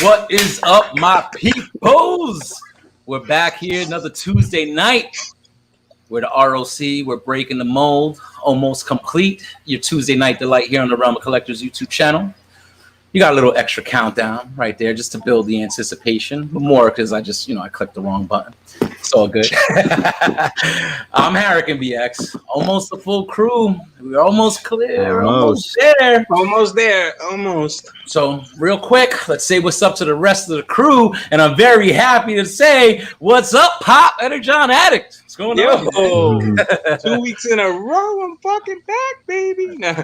What is up, my peoples? We're back here another Tuesday night. We're the ROC. We're breaking the mold. Almost complete. Your Tuesday night delight here on the Realm of Collectors YouTube channel. You got a little extra countdown right there just to build the anticipation. But more because I just, I clicked the wrong button. It's all good. I'm Harrican BX. Almost the full crew. We're almost clear. Almost there. Almost. So real quick, let's say what's up to the rest of the crew. And I'm very happy to say, what's up, Pop Energon Addict? What's going on? 2 weeks in a row, I'm fucking back, baby. Nah. I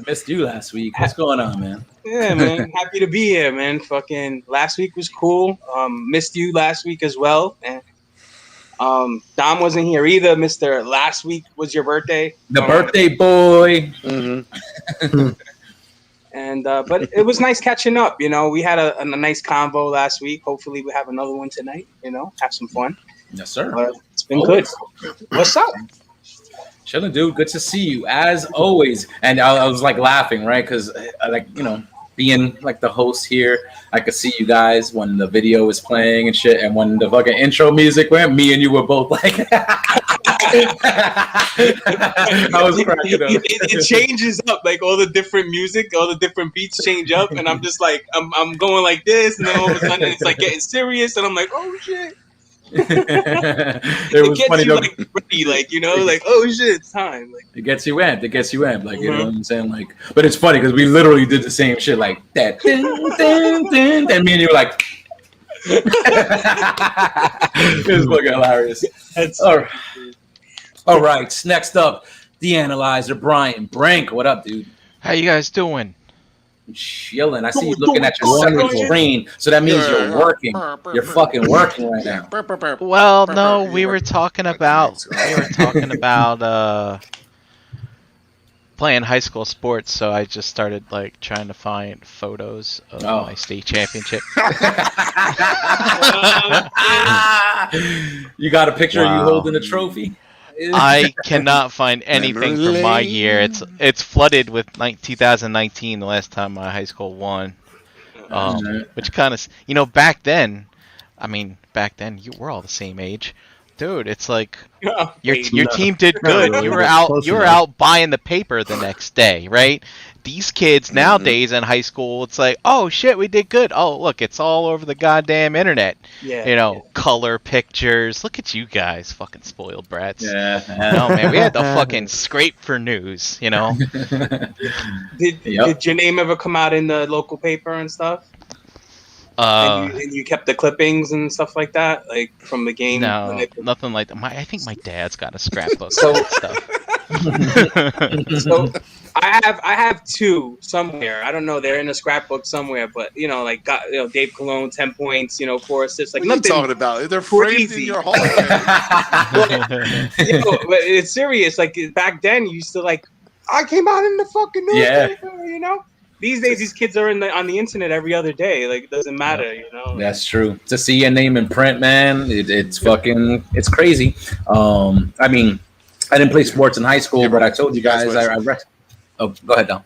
missed you last week. What's going on, man? Yeah, man. Happy to be here, man. Fucking last week was cool. Missed you last week as well. And Dom wasn't here either, Mr. Last week was your birthday. The birthday boy. Mm-hmm. And but it was nice catching up. We had a nice convo last week. Hopefully we have another one tonight. Have some fun. Yes, sir. It's been good. What's up? Chilling, dude. Good to see you as always. And I was like laughing, right? Because being like the host here, I could see you guys when the video was playing and shit, and when the fucking intro music went, me and you were both like, I was cracking up. It changes up, like all the different music, all the different beats change up, and I'm just like, I'm going like this, and then all of a sudden it's like getting serious, and I'm like, oh shit. It was gets funny you, like, ready, like oh shit, it's time. Like, it gets you amped, like, you know what I'm saying, like. But it's funny because we literally did the same shit, like that. Dun, dun, dun, and me and you were like, it was fucking hilarious. All right. Next up, the analyzer, Brian Brank. What up, dude? How you guys doing? Chilling. I see you looking at your second screen, so that means you're working. You're fucking working right now. Well, no, we were talking about playing high school sports, so I just started like trying to find photos of my state championship. You got a picture of you holding a trophy? I cannot find anything from my year. It's flooded with 2019, the last time my high school won. Which kind of, back then, you were all the same age, dude. It's like your team did good. You were out buying the paper the next day, right? These kids nowadays in high school, it's like, oh shit, we did good. Oh look, it's all over the goddamn internet. Color pictures. Look at you guys, fucking spoiled brats. Yeah. No man, we had to fucking scrape for news. Did your name ever come out in the local paper and stuff? And you kept the clippings and stuff like that, like from the game. No, nothing like that. I think my dad's got a scrapbook of stuff. So I have two somewhere. I don't know. They're in a scrapbook somewhere, but Dave Cologne, 10 points, 4 assists. Like, what are you talking about? They're framed in your hall. But it's serious. Like back then, you used to like, I came out in the fucking newspaper, These days, these kids are on the internet every other day. Like, it doesn't matter, That's true. To see your name in print, man, it's crazy. I didn't play sports in high school, but I told you guys I read. Oh, go ahead, Dom.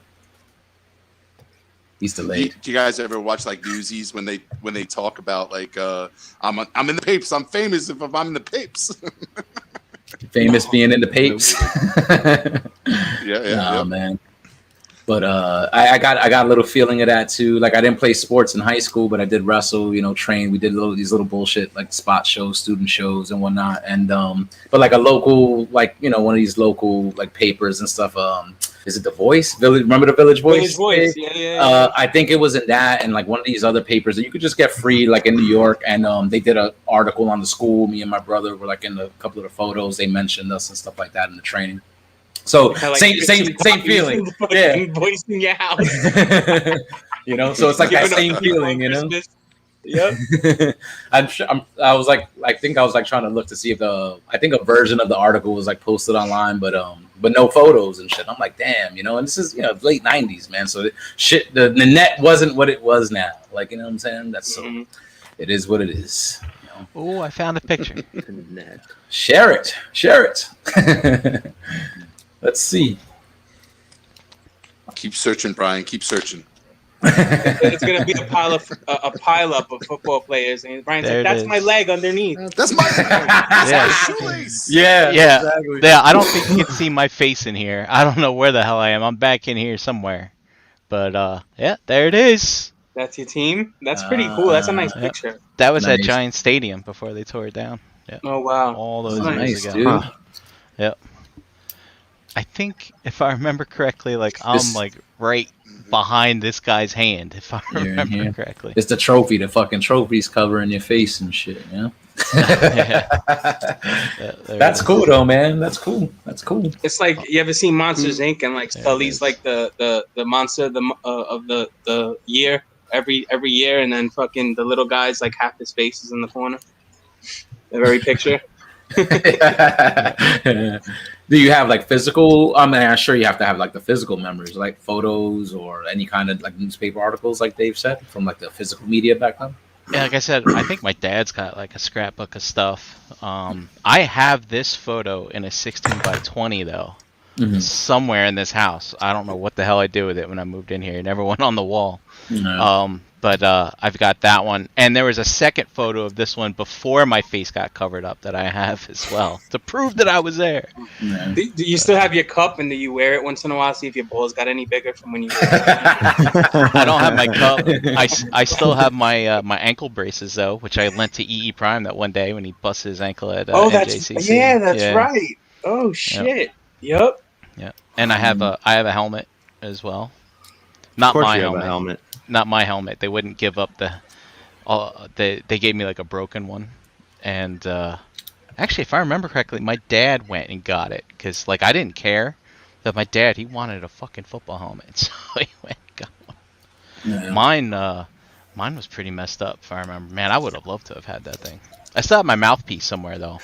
He's delayed. Do you guys ever watch like Newsies when they talk about like I'm in the papers? I'm famous if I'm in the papers. Famous being in the papers. Yeah. Man. But I got a little feeling of that too. Like I didn't play sports in high school, but I did wrestle, train. We did these little bullshit like spot shows, student shows and whatnot. And but like a local, like one of these local like papers and stuff. Is it The Voice? Village? Remember the Village Voice? Village Voice, yeah. I think it was in that and like one of these other papers that you could just get free, like in New York. And they did an article on the school. Me and my brother were like in a couple of the photos. They mentioned us and stuff like that in the training. So same feeling, yeah. Voice in your house, So it's like that same feeling, Yep. I was like trying to look to see if I think a version of the article was like posted online, but no photos and shit. I'm like, damn, and this is late '90s, man. So the net wasn't what it was now. Like, what I'm saying? That's so. It is what it is. Oh, I found a picture. Share it. Let's see. Keep searching, Brian. Keep searching. It's gonna be a pile up of football players, and Brian's There like, it "That's is. my leg underneath." That's my Yeah. shoelace. Yeah, Yeah. exactly. Yeah, I don't think you can see my face in here. I don't know where the hell I am. I'm back in here somewhere. But yeah, there it is. That's your team. That's pretty cool. That's a nice Yep. picture. That was at Nice. Giant Stadium before they tore it down. Oh wow. All those Nice. years Nice, ago. dude. Yep. I think if I remember correctly, like I'm This- like right behind this guy's hand, if I You're in remember here. correctly. It's the trophy. The fucking trophy's covering your face and shit. You know. Yeah, there That's it is. cool though, man. That's cool. That's cool. It's like you ever seen Monsters Inc. and like There it Sully's is. like the monster of the year every year, and then fucking the little guy's like half his face is in the corner. The very picture. Do you have like physical? I mean, I'm sure you have to have like the physical memories, like photos or any kind of like newspaper articles, like Dave said, from like the physical media back then. Yeah, like I said, I think my dad's got like a scrapbook of stuff. I have this photo in a 16 by 20 though, somewhere in this house. I don't know what the hell I did with it when I moved in here. It never went on the wall. No. But I've got that one, and there was a second photo of this one before my face got covered up that I have as well to prove that I was there. No. Do you still have your cup, and do you wear it once in a while? See if your balls got any bigger from when you. I don't have my cup. I still have my my ankle braces though, which I lent to EE Prime that one day when he busted his ankle at NJCC. That's right. Oh shit. Yep. Yeah, and I have a helmet as well. Not Of course my you have helmet. a helmet. Not my helmet. They wouldn't give up the. They gave me like a broken one, and actually, if I remember correctly, my dad went and got it because like I didn't care, but my dad he wanted a fucking football helmet, so he went and got one. Yeah. Mine was pretty messed up if I remember. Man, I would have loved to have had that thing. I still have my mouthpiece somewhere though.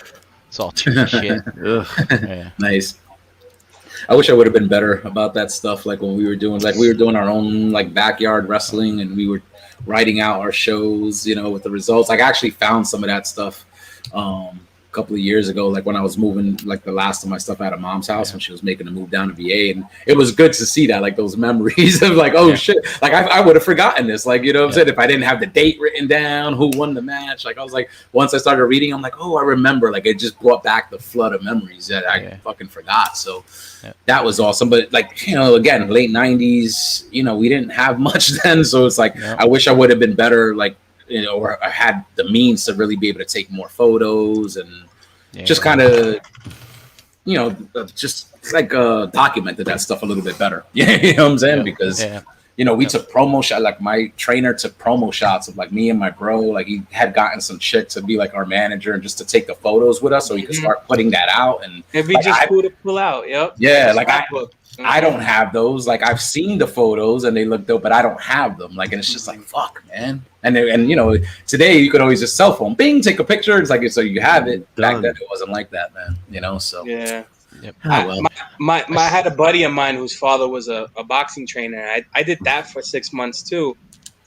It's all too shit. Ugh. Yeah. Nice. I wish I would have been better about that stuff. Like when we were doing our own like backyard wrestling, and we were writing out our shows, you know, with the results. Like I actually found some of that stuff a couple of years ago, like when I was moving like the last of my stuff out of mom's house when she was making the move down to VA, and it was good to see that, like those memories of like, oh shit, like I would have forgotten this, like, you know what I'm saying, if I didn't have the date written down, who won the match. Like I was like, once I started reading, I'm like, oh, I remember. Like it just brought back the flood of memories that I fucking forgot. So that was awesome. But like, you know, again, late 90s, you know, we didn't have much then, so it's like I wish I would have been better, like, you know, or I had the means to really be able to take more photos and just kind of, you know, just like documented that stuff a little bit better. Yeah, you know what I'm saying? Because, you know, we took promo shot, like my trainer took promo shots of like me and my bro. Like he had gotten some chick to be like our manager and just to take the photos with us so he could start putting that out. And it'd be like, just cool to pull out. Yep. Yeah, like I don't have those. Like I've seen the photos and they look dope, but I don't have them. Like, and it's just like, fuck, man. And you know, today you could always just cell phone, bing, take a picture. It's like, so you have it. Back then it wasn't like that, man. You know, so yeah. Yep. I had a buddy of mine whose father was a boxing trainer. I did that for 6 months too.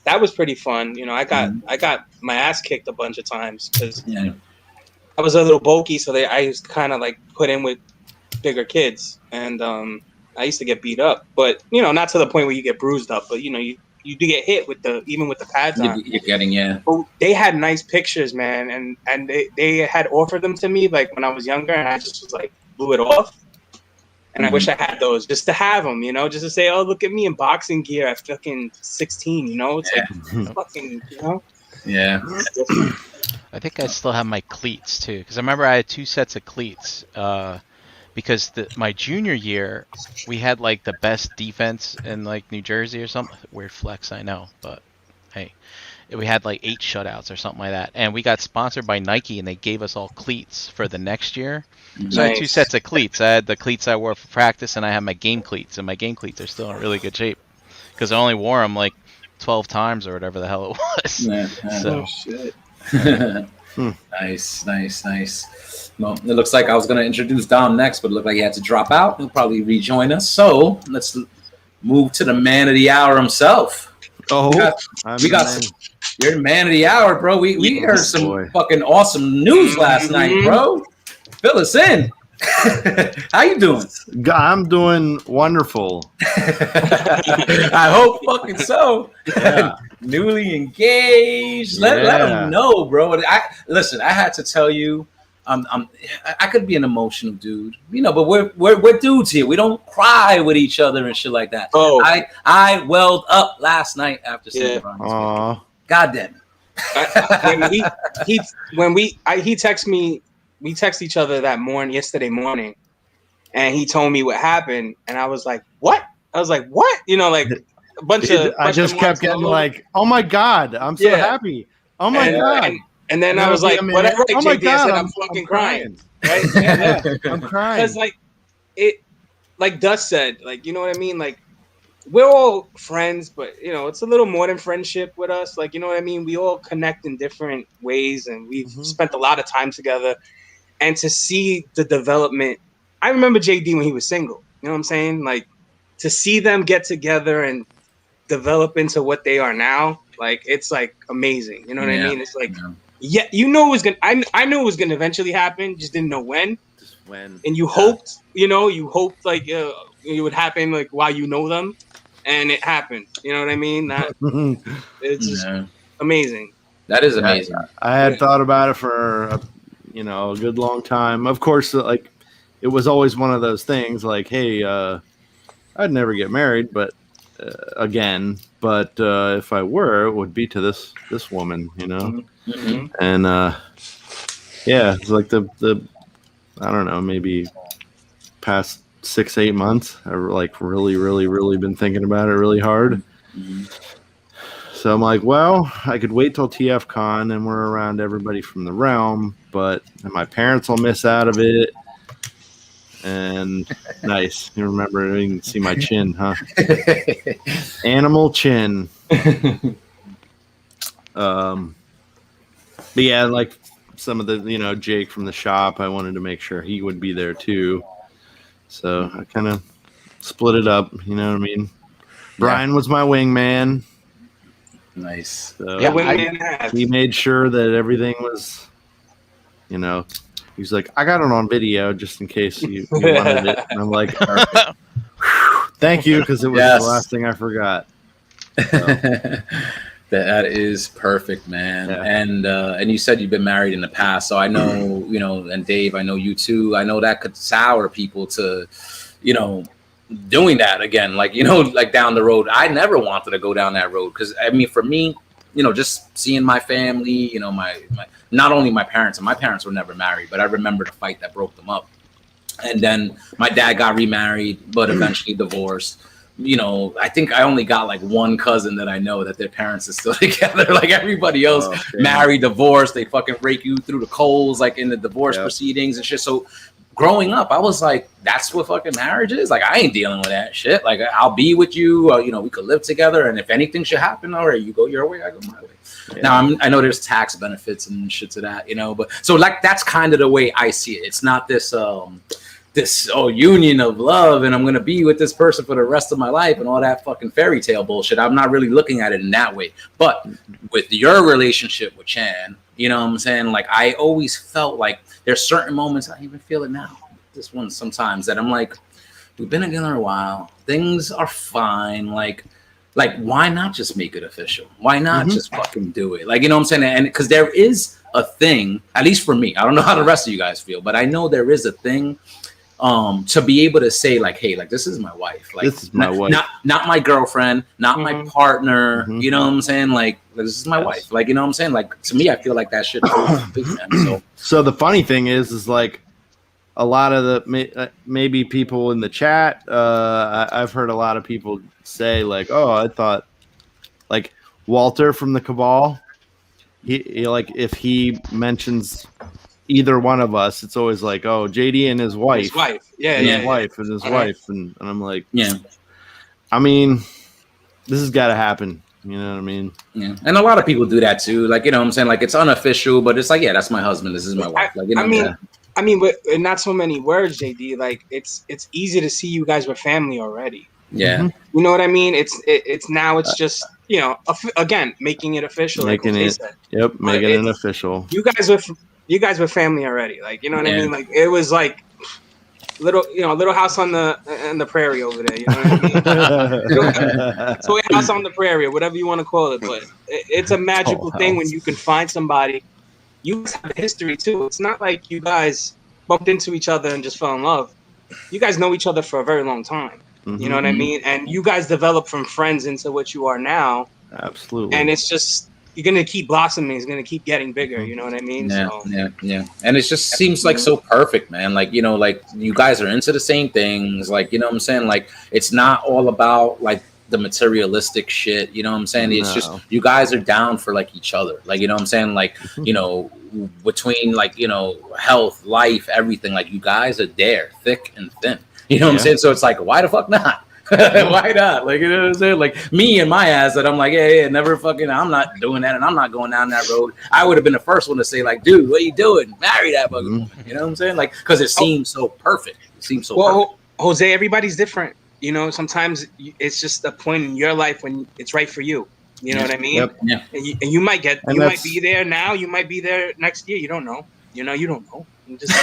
That was pretty fun. You know, I got my ass kicked a bunch of times because I was a little bulky, so I used to kind of like put in with bigger kids, and I used to get beat up, but you know, not to the point where you get bruised up, but you know, you do get hit with even with the pads on. You're getting But they had nice pictures, man, and they had offered them to me like when I was younger, and I just was like blew it off. And I wish I had those just to have them, you know, just to say, oh, look at me in boxing gear at fucking 16, you know, it's like fucking, you know. Yeah. I think I still have my cleats too, because I remember I had 2 sets of cleats. Because my junior year, we had like the best defense in like New Jersey or something. Weird flex, I know, but hey, we had like 8 shutouts or something like that, and we got sponsored by Nike, and they gave us all cleats for the next year. So I had 2 sets of cleats. I had the cleats I wore for practice, and I had my game cleats, and my game cleats are still in really good shape because I only wore them like 12 times or whatever the hell it was. So. Oh shit. Nice. Well, it looks like I was going to introduce Dom next, but it looked like he had to drop out. He'll probably rejoin us. So let's move to the man of the hour himself. Oh, You're the man of the hour, bro. We heard some fucking awesome news last night, bro. Fill us in. How you doing? I'm doing wonderful. I hope fucking so. Yeah. Newly engaged. Let them know, bro. Listen. I had to tell you. I could be an emotional dude, but we're dudes here. We don't cry with each other and shit like that. Oh, I welled up last night after seeing Brian's Aw. God damn he texted me. We texted each other yesterday morning, and he told me what happened, and I was like, "What?" I was like, "What?" Like a bunch of. I just kept getting like, "Oh my god, I'm so happy! Oh my god!" And then I was like, "Whatever." Oh my JD, god, I said, I'm I'm fucking crying. right? I'm crying. Because like Dust said, you know what I mean? Like, we're all friends, but it's a little more than friendship with us. Like, you know what I mean? We all connect in different ways, and we've spent a lot of time together. And to see the development, I remember JD when he was single. You know what I'm saying? Like, to see them get together and develop into what they are now, it's amazing. You know what I mean? It's it was gonna. I knew it was gonna eventually happen, just didn't know when. And you hoped, it would happen while you know them, and it happened. You know what I mean? It's just amazing. That is amazing. I had thought about it for a good long time. Of course, it was always one of those things. Like, hey, I'd never get married, but again, if I were, it would be to this woman, Mm-hmm. And it's like the I don't know, maybe past 6-8 months, I've really been thinking about it really hard. Mm-hmm. So I'm like, well, I could wait till TFCon and we're around everybody from the realm, but my parents will miss out of it. And nice. You remember, you can see my chin, huh? Animal chin. But yeah, like some of the, Jake from the shop, I wanted to make sure he would be there too. So I kind of split it up, you know what I mean? Brian was my wingman. Nice. So he made sure that everything was, he's like, I got it on video just in case you wanted it. And I'm like, thank you, because it was the last thing I forgot. So. That is perfect, man. Yeah. And you said you've been married in the past, so I know, and Dave, I know you too. I know that could sour people to, doing that again, like down the road. I never wanted to go down that road because for me, just seeing my family, my not only my parents, and my parents were never married, but I remember the fight that broke them up. And then my dad got remarried, but eventually divorced. I think I only got like one cousin that I know that their parents are still together. Like everybody else, married, divorced, they fucking rake you through the coals, like in the divorce proceedings and shit. So growing up, I was like, that's what fucking marriage is. Like, I ain't dealing with that shit. Like, I'll be with you, we could live together. And if anything should happen, all right, you go your way, I go my way. Yeah. Now, I know there's tax benefits and shit to that, but so like, that's kind of the way I see it. It's not this, union of love and I'm going to be with this person for the rest of my life and all that fucking fairy tale bullshit. I'm not really looking at it in that way. But with your relationship with Chan, you know what I'm saying? Like, I always felt like there's certain moments, I even feel it now, this one sometimes, that I'm like, we've been together a while. Things are fine. Like, why not just make it official? Why not just fucking do it? Like, you know what I'm saying? And because there is a thing, at least for me, I don't know how the rest of you guys feel, but I know there is a thing to be able to say like, hey, like, this is my wife. Like, this is my wife. Not my girlfriend, not my partner. You know what I'm saying? Like, this is my wife. Like, you know what I'm saying? Like, to me, I feel like that shit is big, man. So the funny thing is like a lot of the maybe people in the chat, I've heard a lot of people say like, oh, I thought like Walter from the Cabal, he like if he mentions either one of us, it's always like, oh, JD and his wife. His wife. His wife. And I'm like, I mean, this has got to happen. You know what I mean? Yeah. And a lot of people do that too. Like, you know what I'm saying? Like, it's unofficial, but it's like, yeah, that's my husband. This is my wife. Like, I mean, with not so many words, JD, like, it's easy to see you guys were family already. Yeah. You know what I mean? It's now it's just, again, making it official. Making it official. You guys were family already. Like, you know what I mean? Like, it was like, little house on the prairie over there. You know what I mean? Toy house on the prairie, whatever you want to call it. But it's a magical thing when you can find somebody. You guys have a history too. It's not like you guys bumped into each other and just fell in love. You guys know each other for a very long time. Mm-hmm. You know what I mean? And you guys develop from friends into what you are now. Absolutely. And it's just, you're going to keep blossoming. It's going to keep getting bigger. You know what I mean? Yeah, So, yeah. And it just seems like so perfect, man. Like, you know, like you guys are into the same things. Like, you know what I'm saying? Like, it's not all about like the materialistic shit. You know what I'm saying? It's just, you guys are down for like each other. Like, you know what I'm saying? Like, you know, between like, you know, health, life, everything, like you guys are there, thick and thin. You know what I'm saying? So it's like, why the fuck not? Why not? Like, you know what I'm saying? Like me and my ass that I'm like, yeah, never fucking, I'm not doing that and I'm not going down that road. I would have been the first one to say like, dude, what are you doing? Marry that fucking woman. You know what I'm saying? Like, because it seems so perfect. It seems so perfect. Jose, everybody's different. You know, sometimes it's just a point in your life when it's right for you. You know what I mean? Yep. Yeah. And you might might be there now. You might be there next year. You don't know. You know, you don't know. You just,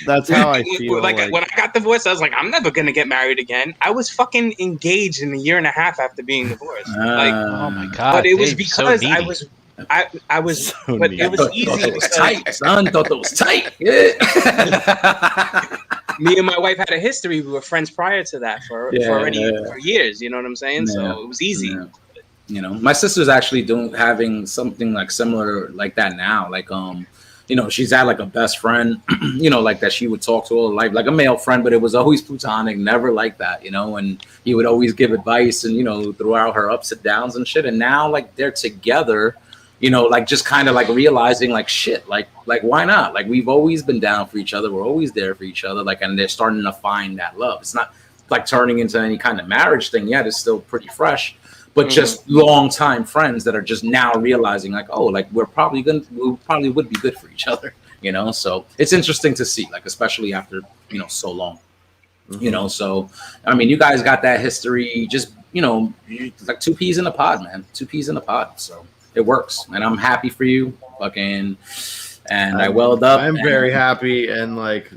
that's how I feel. Like when I got divorced, I was like, I'm never gonna get married again. I was fucking engaged in a year and a half after being divorced. Like, oh my god! But it was Dave, because so I was, So but needy. it was easy. Thought it was tight, son. Thought it was tight. Yeah. Me and my wife had a history. We were friends prior to that for years. You know what I'm saying? Yeah. So it was easy. Yeah. You know, my sister's actually having something like similar like that now. Like, you know, she's had like a best friend, you know, like that she would talk to all her life, like a male friend, but it was always platonic, never like that, you know, and he would always give advice and, you know, throughout her ups and downs and shit. And now like they're together, you know, like just kind of like realizing like shit, like why not? Like we've always been down for each other. We're always there for each other. Like, and they're starting to find that love. It's not like turning into any kind of marriage thing yet. It's still pretty fresh. But just long time friends that are just now realizing like, oh, like we probably would be good for each other, you know? So it's interesting to see, like, especially after, you know, so long, you know? So, I mean, you guys got that history, just, you know, like 2 peas in a pod, man, 2 peas in a pod. So it works. And I'm happy for you, fucking, and I welled up. I'm very happy. And like,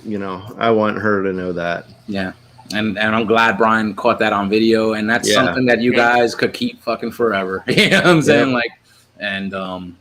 you know, I want her to know that. Yeah. And I'm glad Brian caught that on video, and that's something that you guys could keep fucking forever. You know what I'm saying? Like, and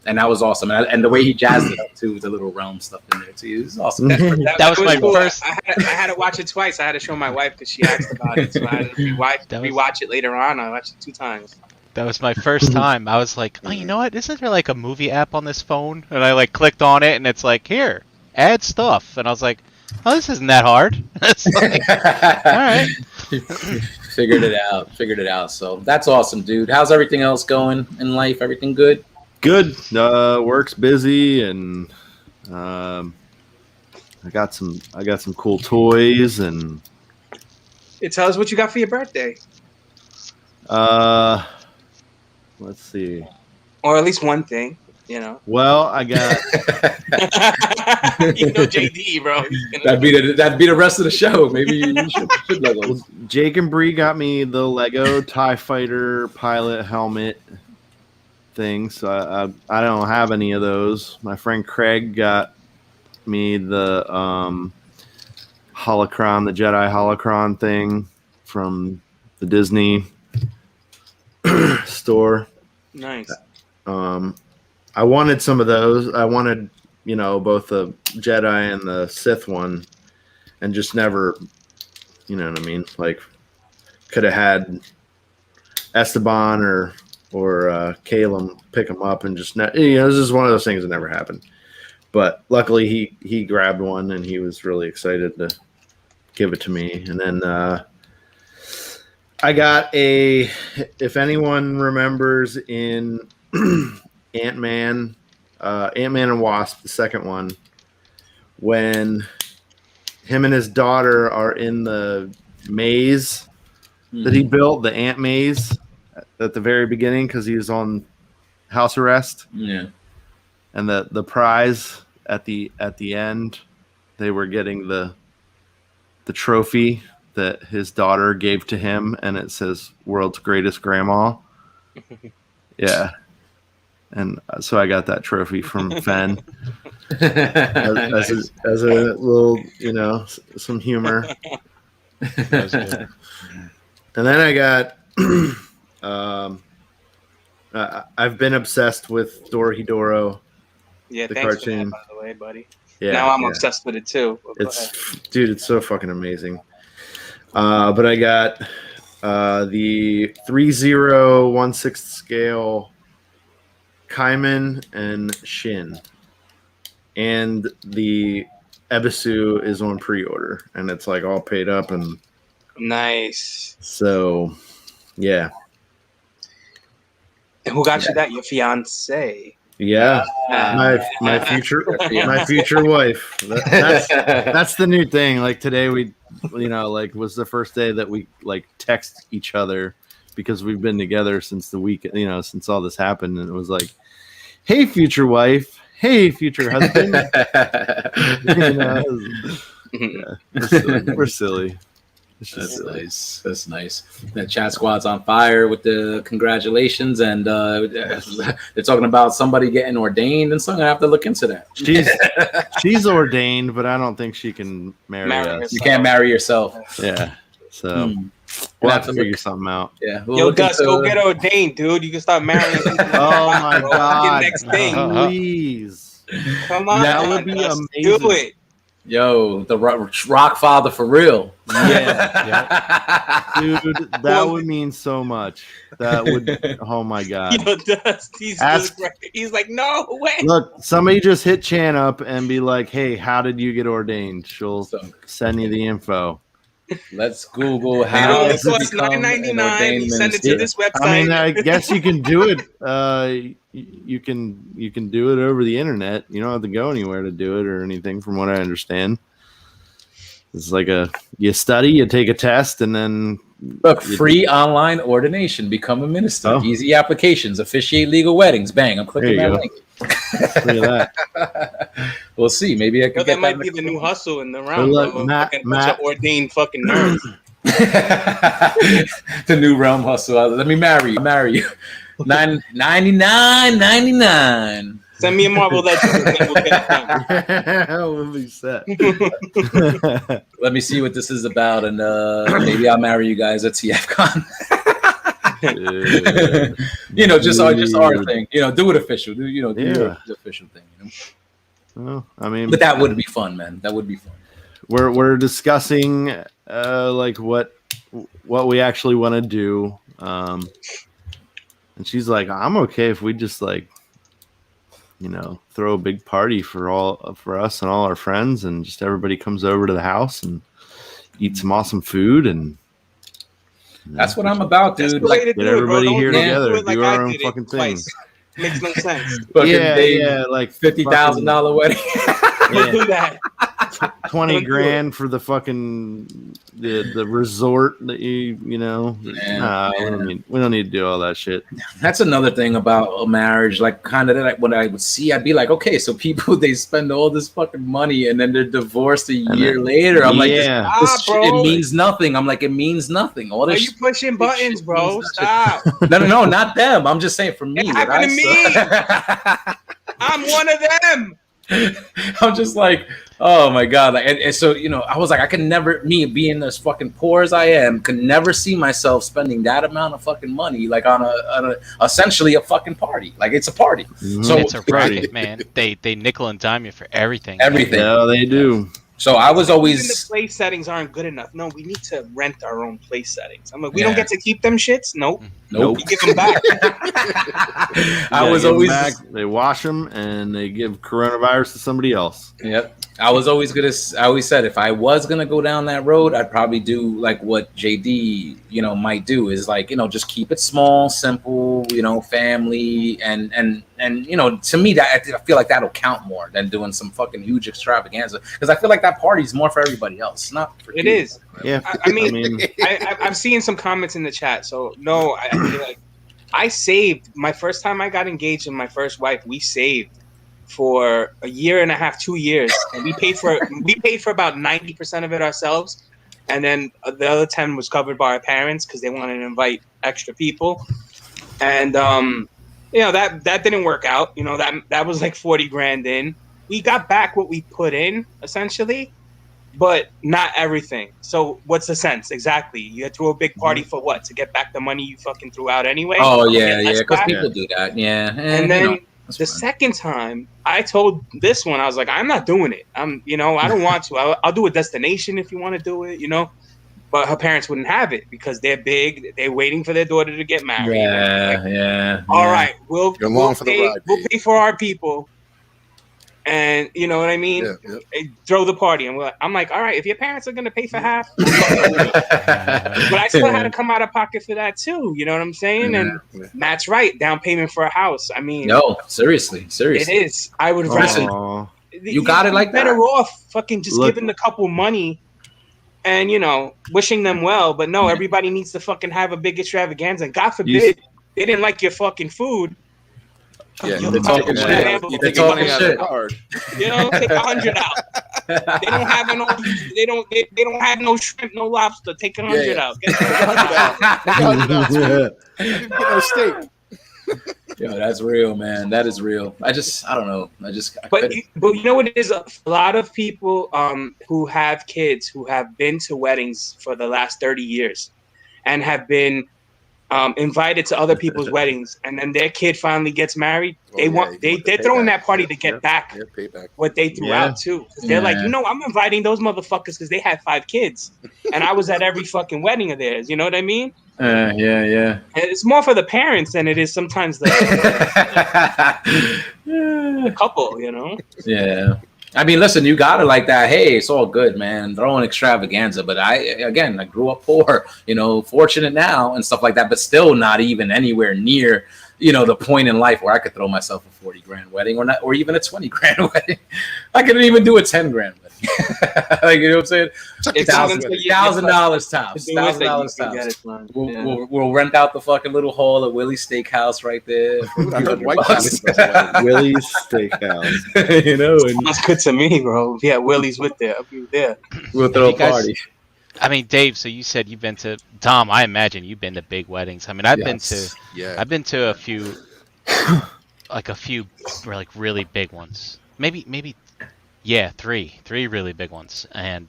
that was awesome. And the way he jazzed it up too, with the little realm stuff in there too, it was awesome. That was my cool. first. I had to watch it twice. I had to show my wife because she asked about it, so I had to rewatch it later on. I watched it 2 times. That was my first time. I was like, oh, you know what? Isn't there like a movie app on this phone? And I like clicked on it, and it's like, here, add stuff. And I was like, oh, this isn't that hard. Like, all right. Figured it out. So that's awesome, dude. How's everything else going in life? Everything good? Good. Work's busy, and I got some cool toys, and Tell us what you got for your birthday, let's see. or at least one thing. You know. Well, I got. You know JD, bro. That'd be the rest of the show. Maybe you should know those. Jake and Bree got me the Lego TIE Fighter pilot helmet thing, so I don't have any of those. My friend Craig got me the holocron, the Jedi holocron thing from the Disney store. Nice. I wanted some of those. I wanted, you know, both the Jedi and the Sith one, and just never, you know what I mean? Like, could have had Esteban or Caleb pick them up and just, you know, this is one of those things that never happened. But luckily he grabbed one and he was really excited to give it to me. And then I got if anyone remembers in Ant-Man and Wasp, the second one, when him and his daughter are in the maze that he built, the ant maze at the very beginning, because he was on house arrest. Yeah. And the prize at the end, they were getting the trophy that his daughter gave to him, and it says "World's Greatest Grandma." Yeah. and so I got that trophy from Fen as a little, some humor. That was good. And then I got, I've been obsessed with Dorohedoro. Yeah, The thanks cartoon. for that, by the way, buddy. Yeah, Now I'm yeah. obsessed with it too. But go ahead. It's so fucking amazing. But I got the 3-0-1/6 scale Kaiman and Shin, and the Ebisu is on pre-order, and it's like all paid up, and Nice. so yeah. And who got you that? Your fiance. Yeah, my future wife. That's the new thing. Like today, we, was the first day that we like text each other because we've been together since the week, since all this happened, and it was like, "Hey, future wife. Hey, future husband." We're silly. It's just That's silly. nice. That's nice. The chat squad's on fire with the congratulations, and they're talking about somebody getting ordained and something. I have to look into that. She's ordained, but I don't think she can marry us. You can't marry yourself. Yeah, so we'll have to figure something out. Yeah. We'll Yo, look Gus, into- go get ordained, dude. You can start marrying. Oh my god! Next thing. Please. Come on, That would be Gus, amazing. Do it. Yo, the rock father for real. Yeah, dude, that would mean so much. That would. Oh my god! Yo, Dust, he's like, no way. Look, somebody just hit Chan up and be like, "Hey, how did you get ordained?" She'll send you the info. Let's Google It how only to costs become an $9.99. ordained You send it minister. to this website. I mean, I guess you can do it. You can do it over the internet. You don't have to go anywhere to do it or anything, from what I understand. It's like you study, you take a test, and then Look, free online ordination, become a minister, Oh. easy applications, officiate legal weddings. Bang! I'm clicking There you that go. link. look at that. We'll see. Maybe I Yo, can that get might that. be the new hustle in the round. look, Bro. Matt- Fucking bunch of ordained fucking nerds. The new realm hustle. Let me marry you. Marry you. $99.99. Send me a Marvel Legends and then we'll get it done. We'll be set. Let me see what this is about, and maybe I'll marry you guys at TFCon. Just our thing. Do it official. Do your official thing. Well, I mean, But that would be fun, man. That would be fun. we're discussing like what we actually want to do, and she's like, I'm okay if we just like throw a big party for us and all our friends, and just everybody comes over to the house and eat some awesome food, and That's what I'm about, That's dude. the way Like, to get do it, bro. everybody Don't here do together, it like do I our own did it fucking thing. twice. Makes no sense. fucking Like $50,000 wedding. Don't do that. 20 Don't do grand for the fucking the resort that Yeah. we don't need to do all that shit. That's another thing about a marriage. Like, kind of that when I would see, I'd be like, okay, so people, they spend all this fucking money and then they're divorced a year later. I'm like, Yeah. this Stop, shit, bro. it means nothing. I'm like, it means nothing. All Are this you pushing buttons, bro? Stop. No, not them. I'm just saying for me. It what happened to I saw. I'm one of them. I'm just like, oh my god! Like, and so I was like, I can never, me being as fucking poor as I am, could never see myself spending that amount of fucking money like on a essentially a fucking party. Like, it's a party. So It's a racket, man. They nickel and dime you for everything. Everything. Yeah, they do. So I was Even the always. place settings aren't good enough. No, we need to rent our own place settings. I'm like, we Yeah. don't get to keep them shits. Nope. Nope. We give them back. I was give 'em always. back, they wash them and they give coronavirus to somebody else. Yep. I was always I always said if I was gonna go down that road, I'd probably do like what JD, might do, is like, just keep it small, simple, family, and to me that I feel like that'll count more than doing some fucking huge extravaganza, because I feel like that party's more for everybody else, not for It you. is. Yeah, I mean, I'm seeing some comments in the chat. So no, I feel like I saved my first time I got engaged to my first wife. We saved for a year and a half, 2 years, and we paid for about 90% of it ourselves, and then the other 10 was covered by our parents because they wanted to invite extra people. And you know, that didn't work out. You know, that was like 40 grand in. We got back what we put in essentially, but not everything. So what's the sense exactly? You threw a big party for what? To get back the money you fucking threw out anyway? Oh yeah, Get less because back? people do that. Yeah, And then that's the fine. second time, I told this one, I was like, I'm not doing it. You know, I don't want to. I'll do a destination if you want to do it, you know. But her parents wouldn't have it because they're big. They're waiting for their daughter to get married. Yeah, Like, yeah. all yeah. right, we'll along for the pay. ride, We'll babe. pay for our people, and you know what I mean. Yeah. They throw the party, and I'm like, all right, if your parents are gonna pay for half, but I still had to come out of pocket for that too. You know what I'm saying? And Yeah. Matt's right. Down payment for a house. I mean, No, seriously. it is. I would Listen, rather. Aw. You got it like better that. off fucking just Look. giving the couple money and, you know, wishing them well. But no, everybody needs to fucking have a big extravaganza. And God forbid they didn't like your fucking food. Yeah, You're they're talking fucking shit. handle You it. They're take your money talking out of shit. the card. You know, take 100 out. They don't have no. They don't have no shrimp, no lobster. Take 100 Yeah. out. Get 100 out. I didn't get no steak. Yo, that's real, man. That is real. I don't know. I But couldn't. you know what it is? A lot of people who have kids who have been to weddings for the last 30 years and have been invited to other people's weddings, and then their kid finally gets married. Oh, yeah, They're throwing that party to get back Yeah, payback. what they threw Yeah. out too. 'Cause they're like, Yeah. you know, I'm inviting those motherfuckers because they had 5 kids, and I was at every fucking wedding of theirs. You know what I mean? Yeah. And it's more for the parents than it is sometimes the couple. You know? Yeah. I mean, listen, you got it like that. Hey, it's all good, man. Throwing extravaganza. But I grew up poor, you know, fortunate now and stuff like that, but still not even anywhere near, you know, the point in life where I could throw myself a 40 grand wedding or even a 20 grand wedding. I couldn't even do a 10 grand wedding. Like, you know what I'm saying? It's not until you get $1,000 to tops. do it that you $1,000 can get tops. it done. We'll, Yeah. we'll rent out the fucking little hall at Willie's Steakhouse right there. for I heard $300. White Castle does a wedding. Willie's Steakhouse. You know, and Sounds good to me, bro. Yeah, Willie's with there. I'll be there. we'll throw a You guys- party. I mean, Dave. So you said you've been to Tom. I imagine you've been to big weddings. I mean, I've been to a few, like like really big ones. Maybe, yeah, three really big ones. And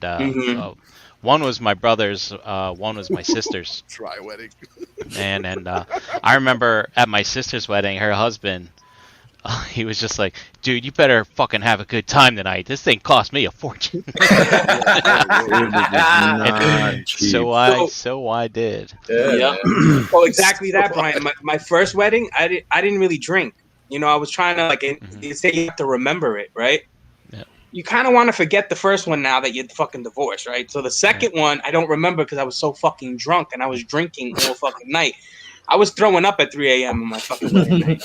one was my brother's. One was my sister's. Try wedding. And I remember at my sister's wedding, her husband, he was just like, "Dude, you better fucking have a good time tonight. This thing cost me a fortune." Not cheap. So I did. Yeah. Oh, exactly that, Brian. My first wedding, I didn't really drink. You know, I was trying to you say you have to remember it, right? Yeah. You kind of want to forget the first one now that you're fucking divorced, right? So the second one, I don't remember because I was so fucking drunk and I was drinking all fucking night. I was throwing up at 3 a.m. on my fucking wedding night.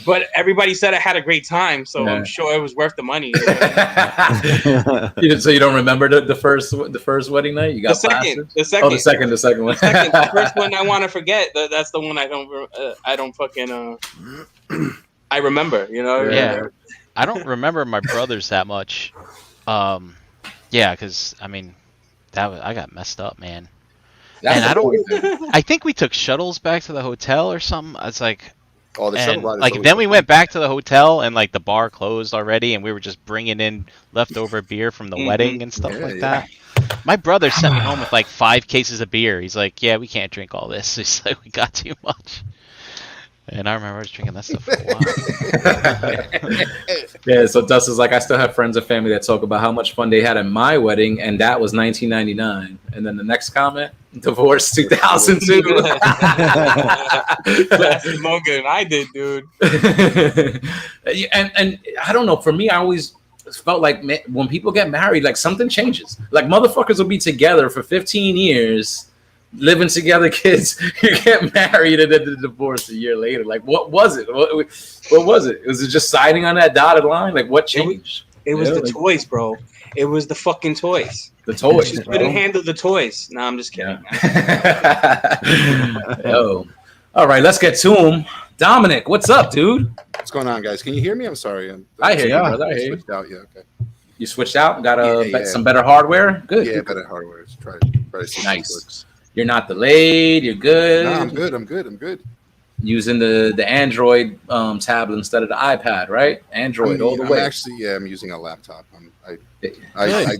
But everybody said I had a great time, so Yeah. I'm sure it was worth the money. So you don't remember the first wedding night? You got The second one. The first one I want to forget. That's the one I don't fucking I remember. You know. Yeah. I don't remember my brothers that much. Yeah, because I mean, I got messed up, man. And I think we took shuttles back to the hotel or something. I was like, Oh, the shuttle and ride is like always then we fun. went back to the hotel and like the bar closed already, and we were just bringing in leftover beer from the wedding and stuff like that. My brother sent me home with like 5 cases of beer. He's like, "Yeah, we can't drink all this." He's like, "We got too much." And I remember I was drinking that stuff for a while. Yeah, so Dustin's like, I still have friends and family that talk about how much fun they had at my wedding, and that was 1999. And then the next comment, divorce 2002. Lasted longer than I did, dude. and I don't know. For me, I always felt like when people get married, like something changes. Like motherfuckers will be together for 15 years. Living together, kids, you get married and then the divorce a year later. Like, what was it? What was it? Was it just signing on that dotted line? Like, what changed? It was the toys, bro. It was the fucking toys. The toys. Just couldn't handle the toys. No, I'm just kidding. Yo. All right, let's get to him. Dominic, what's up, dude? What's going on, guys? Can you hear me? I'm sorry. I hear you, brother. I hear you. Switched out. Yeah, okay. You switched out? Got Yeah. some better hardware? Good. Yeah, good. better hardware. Try to see if it Nice. works. You're not delayed. You're good. No, I'm good. I'm good. using the Android tablet instead of the iPad, right? Android all the way. I'm using a laptop. Good,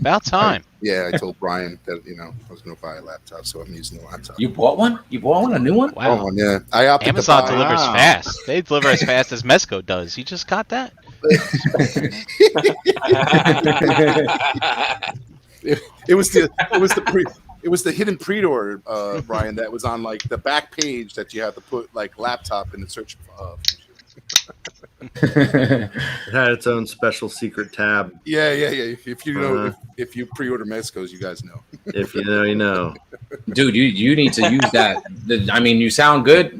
about time. I told Brian that I was going to buy a laptop, so I'm using a laptop. You bought one? You bought one? A new one? Wow. Yeah, I opted Amazon to buy. delivers fast. They deliver as fast as Mesco does. You just got that? It was the hidden pre-order, Brian, that was on like the back page that you have to put like laptop in the search function. It had its own special secret tab. Yeah. If you know, if you pre-order Mescos, you guys know. If you know, you know. Dude, you need to use that. I mean, you sound good,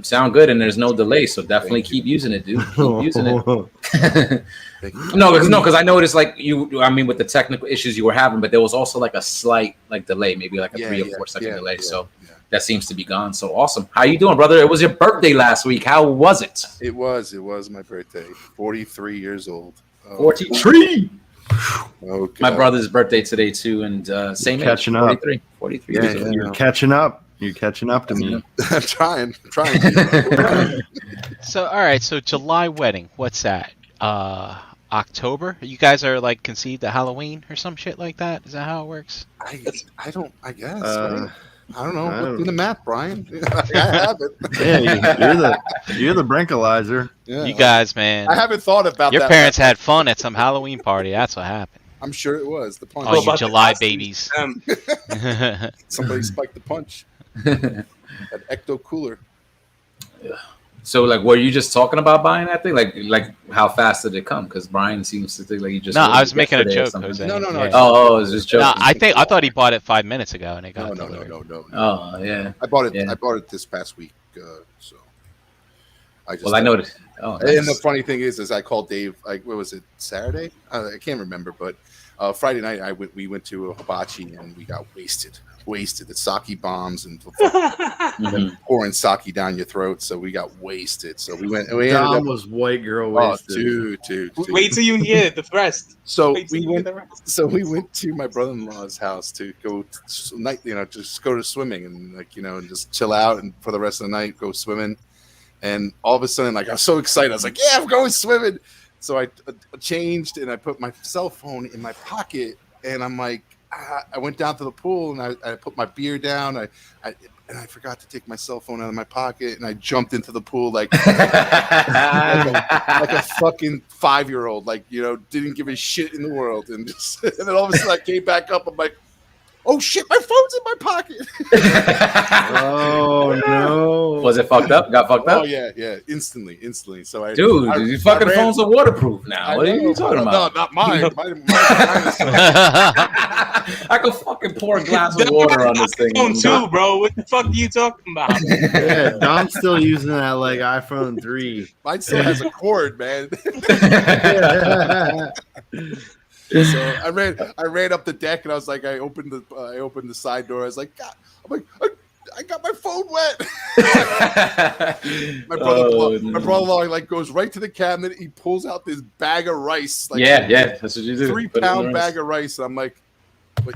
and there's no delay, so definitely keep using it, dude. Keep using it. No, because I noticed like I mean, with the technical issues you were having, but there was also like a slight like delay, maybe like a 3 or 4 second delay. So that seems to be gone. So awesome. How you doing, brother? It was your birthday last week. How was it? It was my birthday. 43 years old. 43. Oh, My brother's birthday today too, and same age. Catching up. 43 Yeah, years old. You're catching up. You're catching up to me. I'm trying. So, all right. So, July wedding. What's that? October? You guys are like conceived at Halloween or some shit like that? Is that how it works? I guess. Right? I don't know. I don't- Look in the map, Brian. I have it. Yeah, you're the Brinkalizer. Yeah. You guys, man. I haven't thought about Your that. parents had fun at some Halloween party. That's what happened. I'm sure it was the punch. Oh, you about the July costumes? babies. Somebody spiked the punch. That ecto cooler. So, like, were you just talking about buying that thing? Like, how fast did it come? Because Brian seems to think like he just. No, I was making a yesterday or joke, something. Jose. No. Yeah. Oh, it was just joking. No, I thought he bought it 5 minutes ago and it got delivered. No. Oh, yeah. I bought it. Yeah. I bought it this past week. So I just. Well, I noticed. Oh, And the nice. funny thing is I called Dave. Like, what was it? Saturday? I can't remember, but Friday night we went to a hibachi and we got wasted. The sake bombs and Mhm. pouring sake down your throat. So we got wasted. So we went. We ended Dom up. was white girl Oh, wasted. dude. Wait till you hear the rest. So Wait till we you hear went. the rest. So we went to my brother-in-law's house to go just go to swimming and and just chill out and for the rest of the night go swimming. And all of a sudden, like I was so excited, I was like, "Yeah, I'm going swimming!" So I changed and I put my cell phone in my pocket, and I'm like, I went down to the pool and I put my beer down. I forgot to take my cell phone out of my pocket, and I jumped into the pool like a fucking 5-year-old, didn't give a shit in the world, and then all of a sudden I came back up. I'm like, oh shit, my phone's in my pocket. Oh no! Was it fucked up? Got fucked up? Oh yeah, instantly. So Dude, your fucking ran- phones are waterproof now. What are you talking about? No, not mine. Mine is- I could fucking pour a glass of water on this thing. Phone too, bro. What the fuck are you talking about? Yeah, Dom's still using that like iPhone 3. Mine still has a cord, man. Yeah. So I ran up the deck and I was like, I opened the side door. I was like, God, I got my phone wet. My brother-in-law like goes right to the cabinet. He pulls out this bag of rice, like yeah, that's what you do. 3-pound bag of rice. And I'm like, but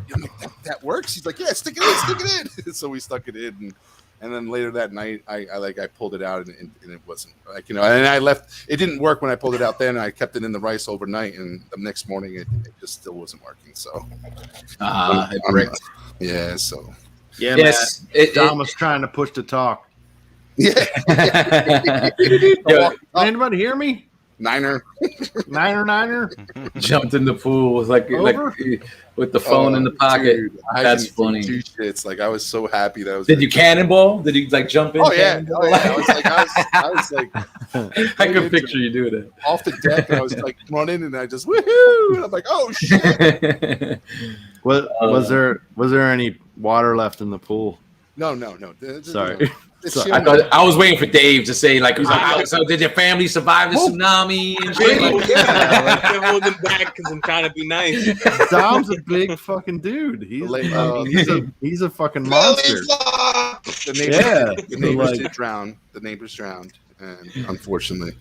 that works. He's like, yeah, stick it in. So we stuck it in, and then later that night, I pulled it out and it wasn't and I left. It didn't work when I pulled it out. Then I kept it in the rice overnight, and the next morning it just still wasn't working. So It bricked. yeah, so Yeah, Yes, man. Dom was trying to push to talk. yeah. Yo, Anybody hear me? Niner. Niner. jumped in the pool with like with the phone in the pocket. Dude, I That's didn't do funny. two shits. Like I was so happy that I was. Did you cannonball? Did you like jump in? Oh yeah. cannonball? Oh yeah. I was like I could picture you doing it. off the deck, and I was like running, and I just woohoo! And I'm like, oh shit! Was there any water left in the pool? No. Sorry. It's I was waiting for Dave to say like, so did your family survive the tsunami and shit? Like, I'm holding back because I'm trying to be nice. Dom's a big fucking dude. He's a fucking monster. The neighbors, Yeah. the neighbors Like- did drown. The neighbors drowned, and unfortunately,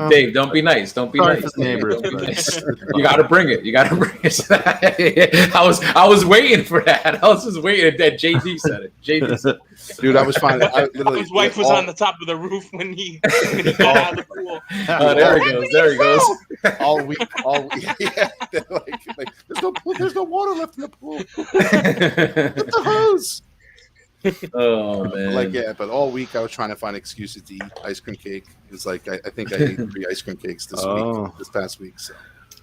Dave, don't be nice. Don't be Sorry nice. for the neighbors, Don't be but- nice. You gotta bring it. You gotta bring it. I was waiting for that. I was just waiting that JD said it. JD said it. Dude, I was fine. I literally, His wife was on the top of the roof when he got out of the pool. Oh, there he goes. There he goes. all week. Yeah, they're like there's no water left in the pool. Get the hose. Oh man. Like but all week I was trying to find excuses to eat ice cream cake. It's like I think I ate 3 ice cream cakes this past week. So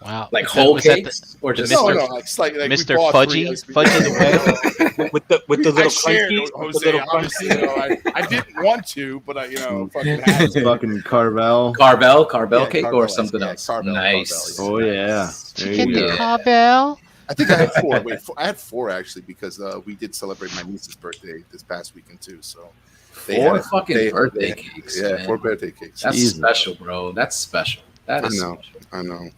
Wow. Like Was whole was that cakes or just no, Mr. like slightly like Mr. we bought 3 Fudgy? ice cream Fudgy cakes. the With the I little shared, crunchies, with the Jose. little Obviously, crunchies. I didn't want to, but I fucking had to. Fucking Carvel. Carvel Yeah, cake Carvel or ice, something yeah, else? Carvel, Nice. Carvel, Oh yeah. There you go. Carvel? I think I had 4. Wait, I had 4 actually because we did celebrate my niece's birthday this past weekend too. So Four fucking birthday cakes. Yeah, man. 4 birthday cakes. That's Jesus. special, bro. That's special. That I is know. special. I know.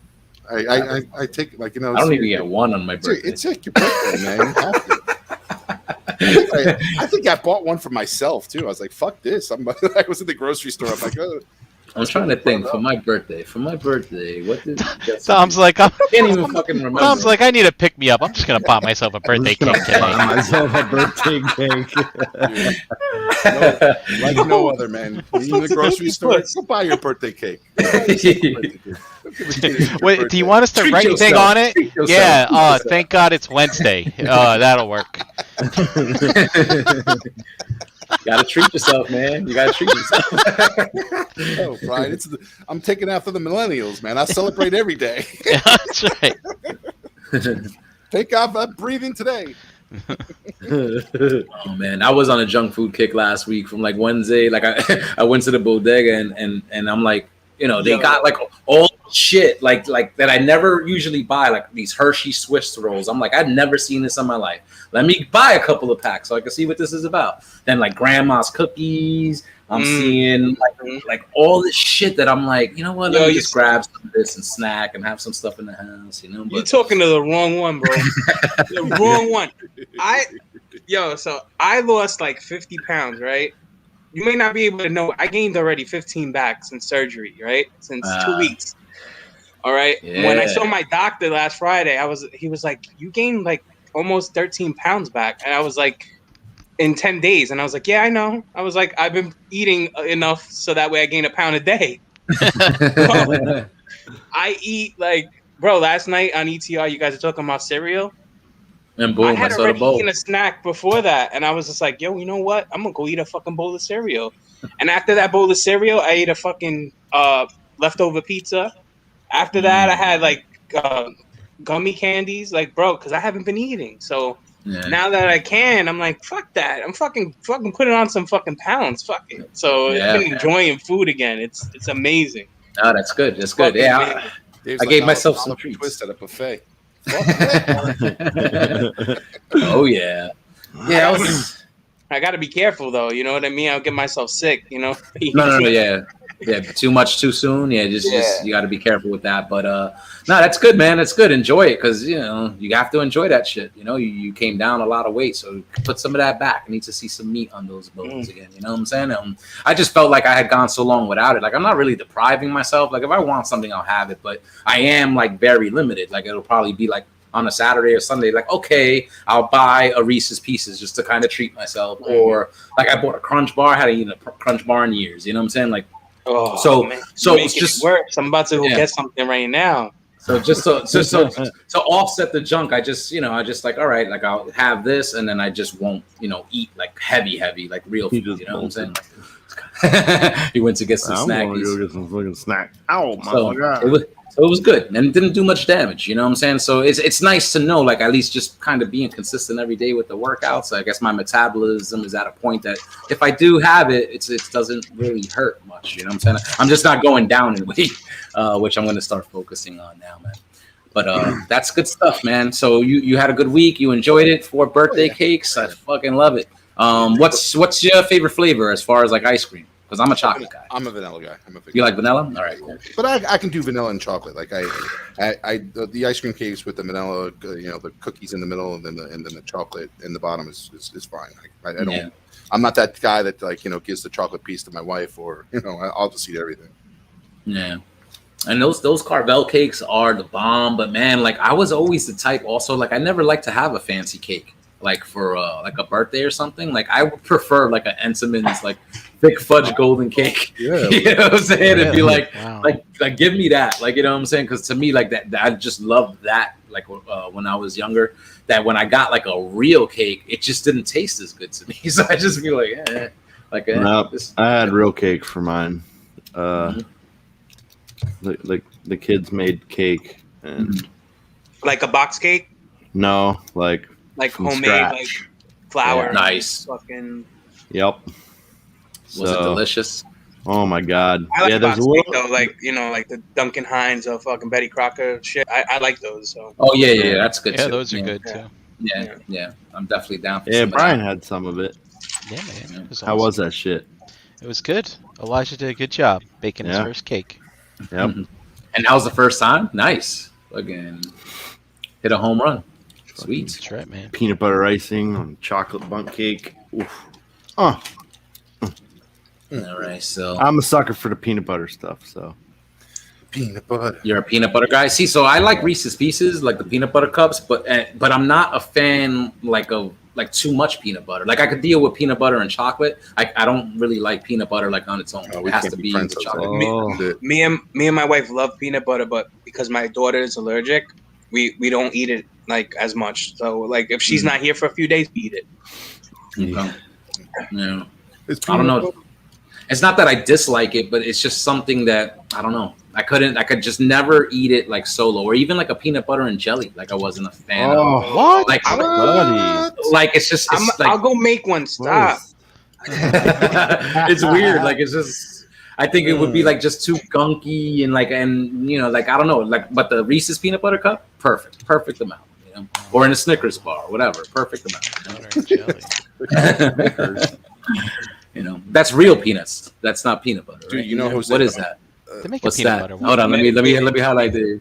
I take like I don't even get one on my birthday. It's like your birthday, man. You have to. I think I bought one for myself too. I was like, "Fuck this!" I was in the grocery store. I'm like, "Oh." I'm trying to think for my birthday. What did Tom's like, I can't even fucking remember. Tom's like, I need to pick me up. I'm just gonna buy myself a birthday cake Buy today. myself a birthday cake. Dude, like no other, man. When you're in the grocery store, go buy your birthday cake. Wait, do you want us to Treat write anything yourself. on it? Treat yourself. Yeah. Treat Oh, yourself. thank God it's Wednesday. That'll work. Gotta treat yourself, man. You gotta treat yourself. Oh, Brian, I'm taking after the millennials, man. I celebrate every day. That's right. Thank God for breathing today. Oh man, I was on a junk food kick last week from like Wednesday. Like I went to the bodega and I'm like, they got like all shit like that I never usually buy, like these Hershey Swiss rolls. I'm like, I've never seen this in my life. Let me buy a couple of packs so I can see what this is about. Then like grandma's cookies. I'm seeing like all this shit that I'm like, you know what? Let me just grab some of this and snack and have some stuff in the house, But You're talking to the wrong one, bro. The wrong one. So I lost like 50 pounds, right? You may not be able to know. I gained already 15 back since surgery, right? Since 2 weeks. All right. Yeah. When I saw my doctor last Friday, he was like, you gained like almost 13 pounds back. And I was like, in 10 days. And I was like, yeah, I know. I was like, I've been eating enough so that way I gain a pound a day. I eat last night on ETR, you guys are talking about cereal. And boom, I I had saw the already bowl. eaten a snack before that, and I was just like, yo, you know what? I'm gonna go eat a fucking bowl of cereal. And after that bowl of cereal, I ate a fucking leftover pizza. After that, I had like gummy candies, because I haven't been eating. So now that I can, I'm like, fuck that. I'm fucking putting on some fucking pounds. Fuck it. So I've been enjoying food again. It's amazing. Oh, that's good. That's good. Fucking Yeah. amazing. Dave's I gave "No, myself I'll some have a treats." twist at a buffet. Oh yeah. Yeah. I gotta be careful though. You know what I mean? I'll get myself sick. No. Yeah. Too much too soon. Yeah, just you got to be careful with that. But no, that's good, man. That's good. Enjoy it because you have to enjoy that shit. You came down a lot of weight, so put some of that back. I need to see some meat on those bones again. You know what I'm saying? I just felt like I had gone so long without it. Like I'm not really depriving myself. Like if I want something, I'll have it, but I am like very limited. Like it'll probably be like on a Saturday or Sunday, like, okay, I'll buy a Reese's Pieces just to kind of treat myself. Or like I bought a Crunch Bar. I hadn't eaten a Crunch Bar in years. You know what I'm saying? Like, so it's just worse. I'm about to go get something right now. So just to offset the junk, I just like, all right, like I'll have this and then I just won't, eat like heavy, like real food. You know what I'm saying? He went to get some snackies. Go get some fucking snack. Ow, my God. So it was good and it didn't do much damage. You know what I'm saying? So it's nice to know, like at least just kind of being consistent every day with the workouts. I guess my metabolism is at a point that if I do have it, it doesn't really hurt much. You know what I'm saying? I'm just not going down in weight, which I'm going to start focusing on now, man. But that's good stuff, man. So you had a good week. You enjoyed it. 4 birthday cakes. I fucking love it. What's your favorite flavor as far as like ice cream? Because I'm a chocolate guy. I'm a vanilla guy. You like vanilla? All right, cool. But I can do vanilla and chocolate. Like the ice cream cakes with the vanilla, the cookies in the middle, and then the chocolate in the bottom is fine. I don't. Yeah. I'm not that guy that gives the chocolate piece to my wife, or I'll just eat everything. Yeah. And those Carvel cakes are the bomb, but man, like I was always the type also, like I never liked to have a fancy cake, like for like a birthday or something. Like I would prefer like an Entenmann's like thick fudge golden cake. Yeah. You know what I'm saying? It'd be like, Wow. like give me that, like, you know what I'm saying? Because to me, like that I just loved that, like when I was younger, that when I got like a real cake, it just didn't taste as good to me. So I just feel like, Nope. I had real cake for mine. The kids made cake, and Like a box cake, no, like from homemade, scratch. like flour. Yeah. Nice. Fucking. Yep. Was it delicious? Oh my god. I like yeah, box there's a cake little. though, like like the Duncan Hines or fucking Betty Crocker shit. I like those. So Oh yeah, that's good. Yeah, too. those are Yeah. good too. Yeah. I'm definitely down for Yeah, some of Brian that. had some of it. Yeah, man. It was How awesome. was that shit? It was good. Elijah did a good job baking his Yeah. first cake. Yep. Mhm. And that was the first time? Nice. Again, hit a home run. Sweet. That's right, man. Peanut butter icing on chocolate bundt cake. Oof. Oh, All right, so I'm a sucker for the peanut butter stuff. So Peanut butter. you're a peanut butter guy. See, so I like Reese's Pieces, like the peanut butter cups, but I'm not a fan of too much peanut butter. Like I could deal with peanut butter and chocolate. I don't really like peanut butter like on its own. Oh, It we has can't to be be friends with with chocolate. oh, me and my wife love peanut butter, but because my daughter is allergic, we don't eat it like as much. So like if she's not here for a few days, we eat it. Okay. Yeah. It's I don't know. peanut butter. It's not that I dislike it, but it's just something that I don't know. I could just never eat it like solo, or even like a peanut butter and jelly. Like I wasn't a fan of. oh, What? Like, buddy. like it's just I'll go make one. Stop. it's weird. Like it's just. I think it would be like just too gunky and like I don't know, like, but the Reese's peanut butter cup, perfect amount, or in a Snickers bar, whatever, perfect amount. Butter and jelly. That's real peanuts. That's not peanut butter. Dude, right? you know Jose- what is that? They make What's a peanut that? butter one. Hold on, let me highlight the.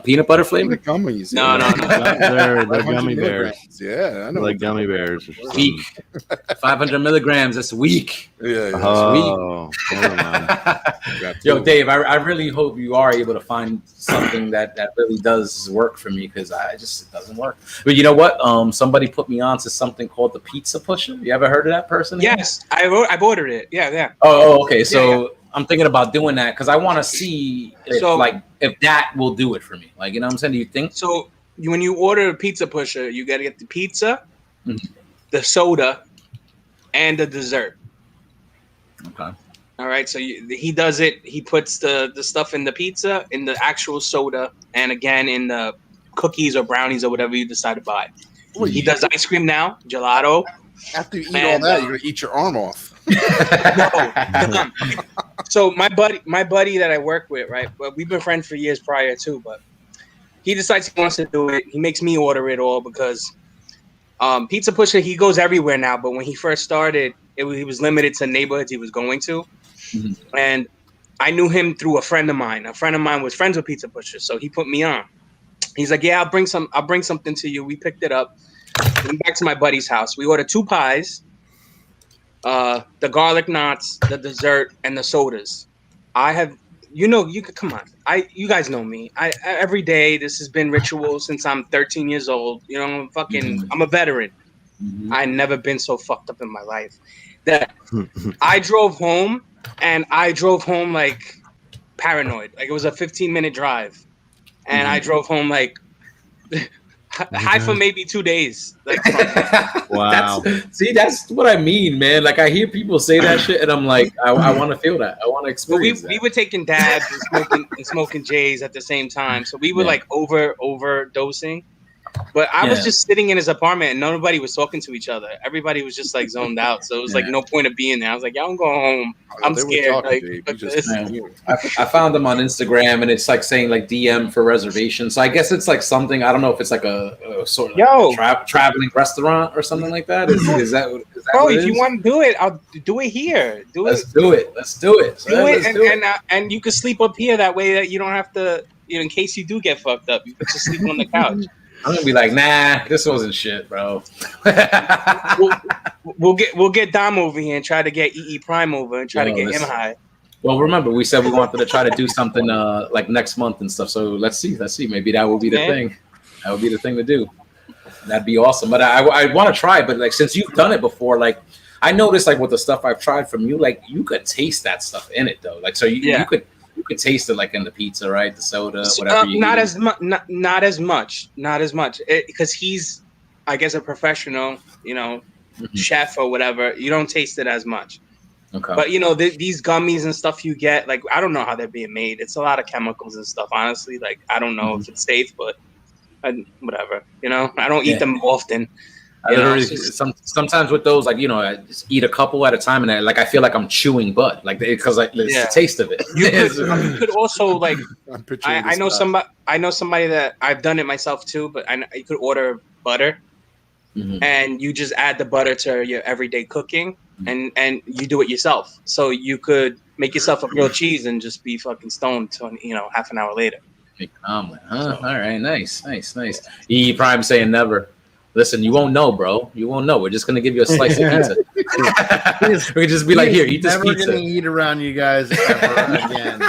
Peanut butter The flavor. gummies. No, no, no. They're 500 gummy bears. milligrams. Yeah, I know. Like gummy bears. Or something. Weak. 500 milligrams. That's weak. Yeah. Oh, never mind. Got Yo, two. Dave, I really hope you are able to find something that really does work for me, because it doesn't work. But you know what? Somebody put me on to something called the Pizza Pusher. You ever heard of that person? Yes, I've ordered it. Yeah. Oh, okay. So Yeah. I'm thinking about doing that because I want to see if that will do it for me. Like, you know what I'm saying? Do you think? So when you order a pizza pusher, you got to get the pizza, Mhm. the soda, and the dessert. Okay. All right. So he does it. He puts the stuff in the pizza, in the actual soda, and again in the cookies or brownies or whatever you decide to buy. Wait, He does ice cream now, gelato. after you eat And, all that, you're gonna eat your arm off. So my buddy that I work with, right? Well, we've been friends for years prior too, but he decides he wants to do it. He makes me order it all because Pizza Pusher, he goes everywhere now. But when he first started, he was limited to neighborhoods he was going to. Mhm. And I knew him through a friend of mine. A friend of mine was friends with Pizza Pusher, so he put me on. He's like, "Yeah, I'll bring something to you." We picked it up. Went back to my buddy's house. We ordered 2 pies, the garlic knots, the dessert, and the sodas. You could come on. You guys know me. I every day this has been ritual since I'm 13 years old. I'm a veteran. Mhm. I never been so fucked up in my life. That I drove home like paranoid. Like it was a 15-minute drive, and I drove home like high for maybe 2 days. Like Wow. That's what I mean, man. Like I hear people say that shit, and I'm like, I want to feel that. I want to But we experience that. were taking dabs and smoking J's at the same time, so we were like overdosing. But I was Yeah. just sitting in his apartment, and nobody was talking to each other. Everybody was just like zoned out, so it was like no point of being there. I was like, "Y'all, I'm going home. I'm They were scared." talking, Like, Dave. fuck You this. just- I found them on Instagram, and it's like saying like DM for reservation. So I guess it's like something. I don't know if it's like a sort of traveling restaurant or something like that. Is that Bro, what it if you is? want to do it, I'll do it here. Let's do it. Let's do it. do it, Let's do it. and you can sleep up here. That way, that you don't have to. In case you do get fucked up, you can just sleep on the couch. I'm gonna be like, nah, this wasn't shit, bro. We'll get Dom over here and try to get EE Prime over and try to Yo, get listen. him high. Well, remember we said we wanted to try to do something like next month and stuff. So let's see. Maybe that will be the thing. That would be the thing to do. That'd be awesome. But I want to try. But like since you've done it before, like I noticed like with the stuff I've tried from you, like you could taste that stuff in it though. Like so you could taste it like in the pizza, right? The soda, whatever. Not as much, because he's, I guess, a professional, chef or whatever. You don't taste it as much. Okay. But these gummies and stuff you get, like I don't know how they're being made. It's a lot of chemicals and stuff. Honestly, like I don't know if it's safe, but whatever. I don't eat them often. Sometimes with those, like I just eat a couple at a time, and I feel like I'm chewing bud, like because it's the taste of it. You could also like I know somebody that I've done it myself too, but you could order butter, and you just add the butter to your everyday cooking, and you do it yourself. So you could make yourself a grilled cheese and just be fucking stoned to half an hour later. Big omelet, huh? All right, nice. E Prime saying never. Listen, you won't know, bro. You won't know. We're just gonna give you a slice of pizza. We just be like, here, eat this pizza. Never gonna eat around you guys ever again.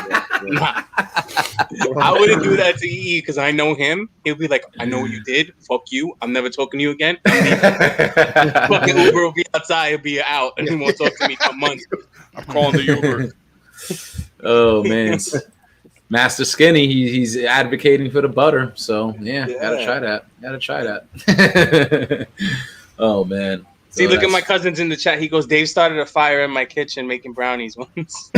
I wouldn't do that to EE because I know him. He'll be like, I know what you did. Fuck you. I'm never talking to you again. Fucking Uber will be outside. He'll be out, and he won't talk to me for months. I'm calling the Uber. Oh man. Master Skinny, he's advocating for the butter, so gotta try that. Oh man! See, look at my cousins in the chat. He goes, Dave started a fire in my kitchen making brownies once.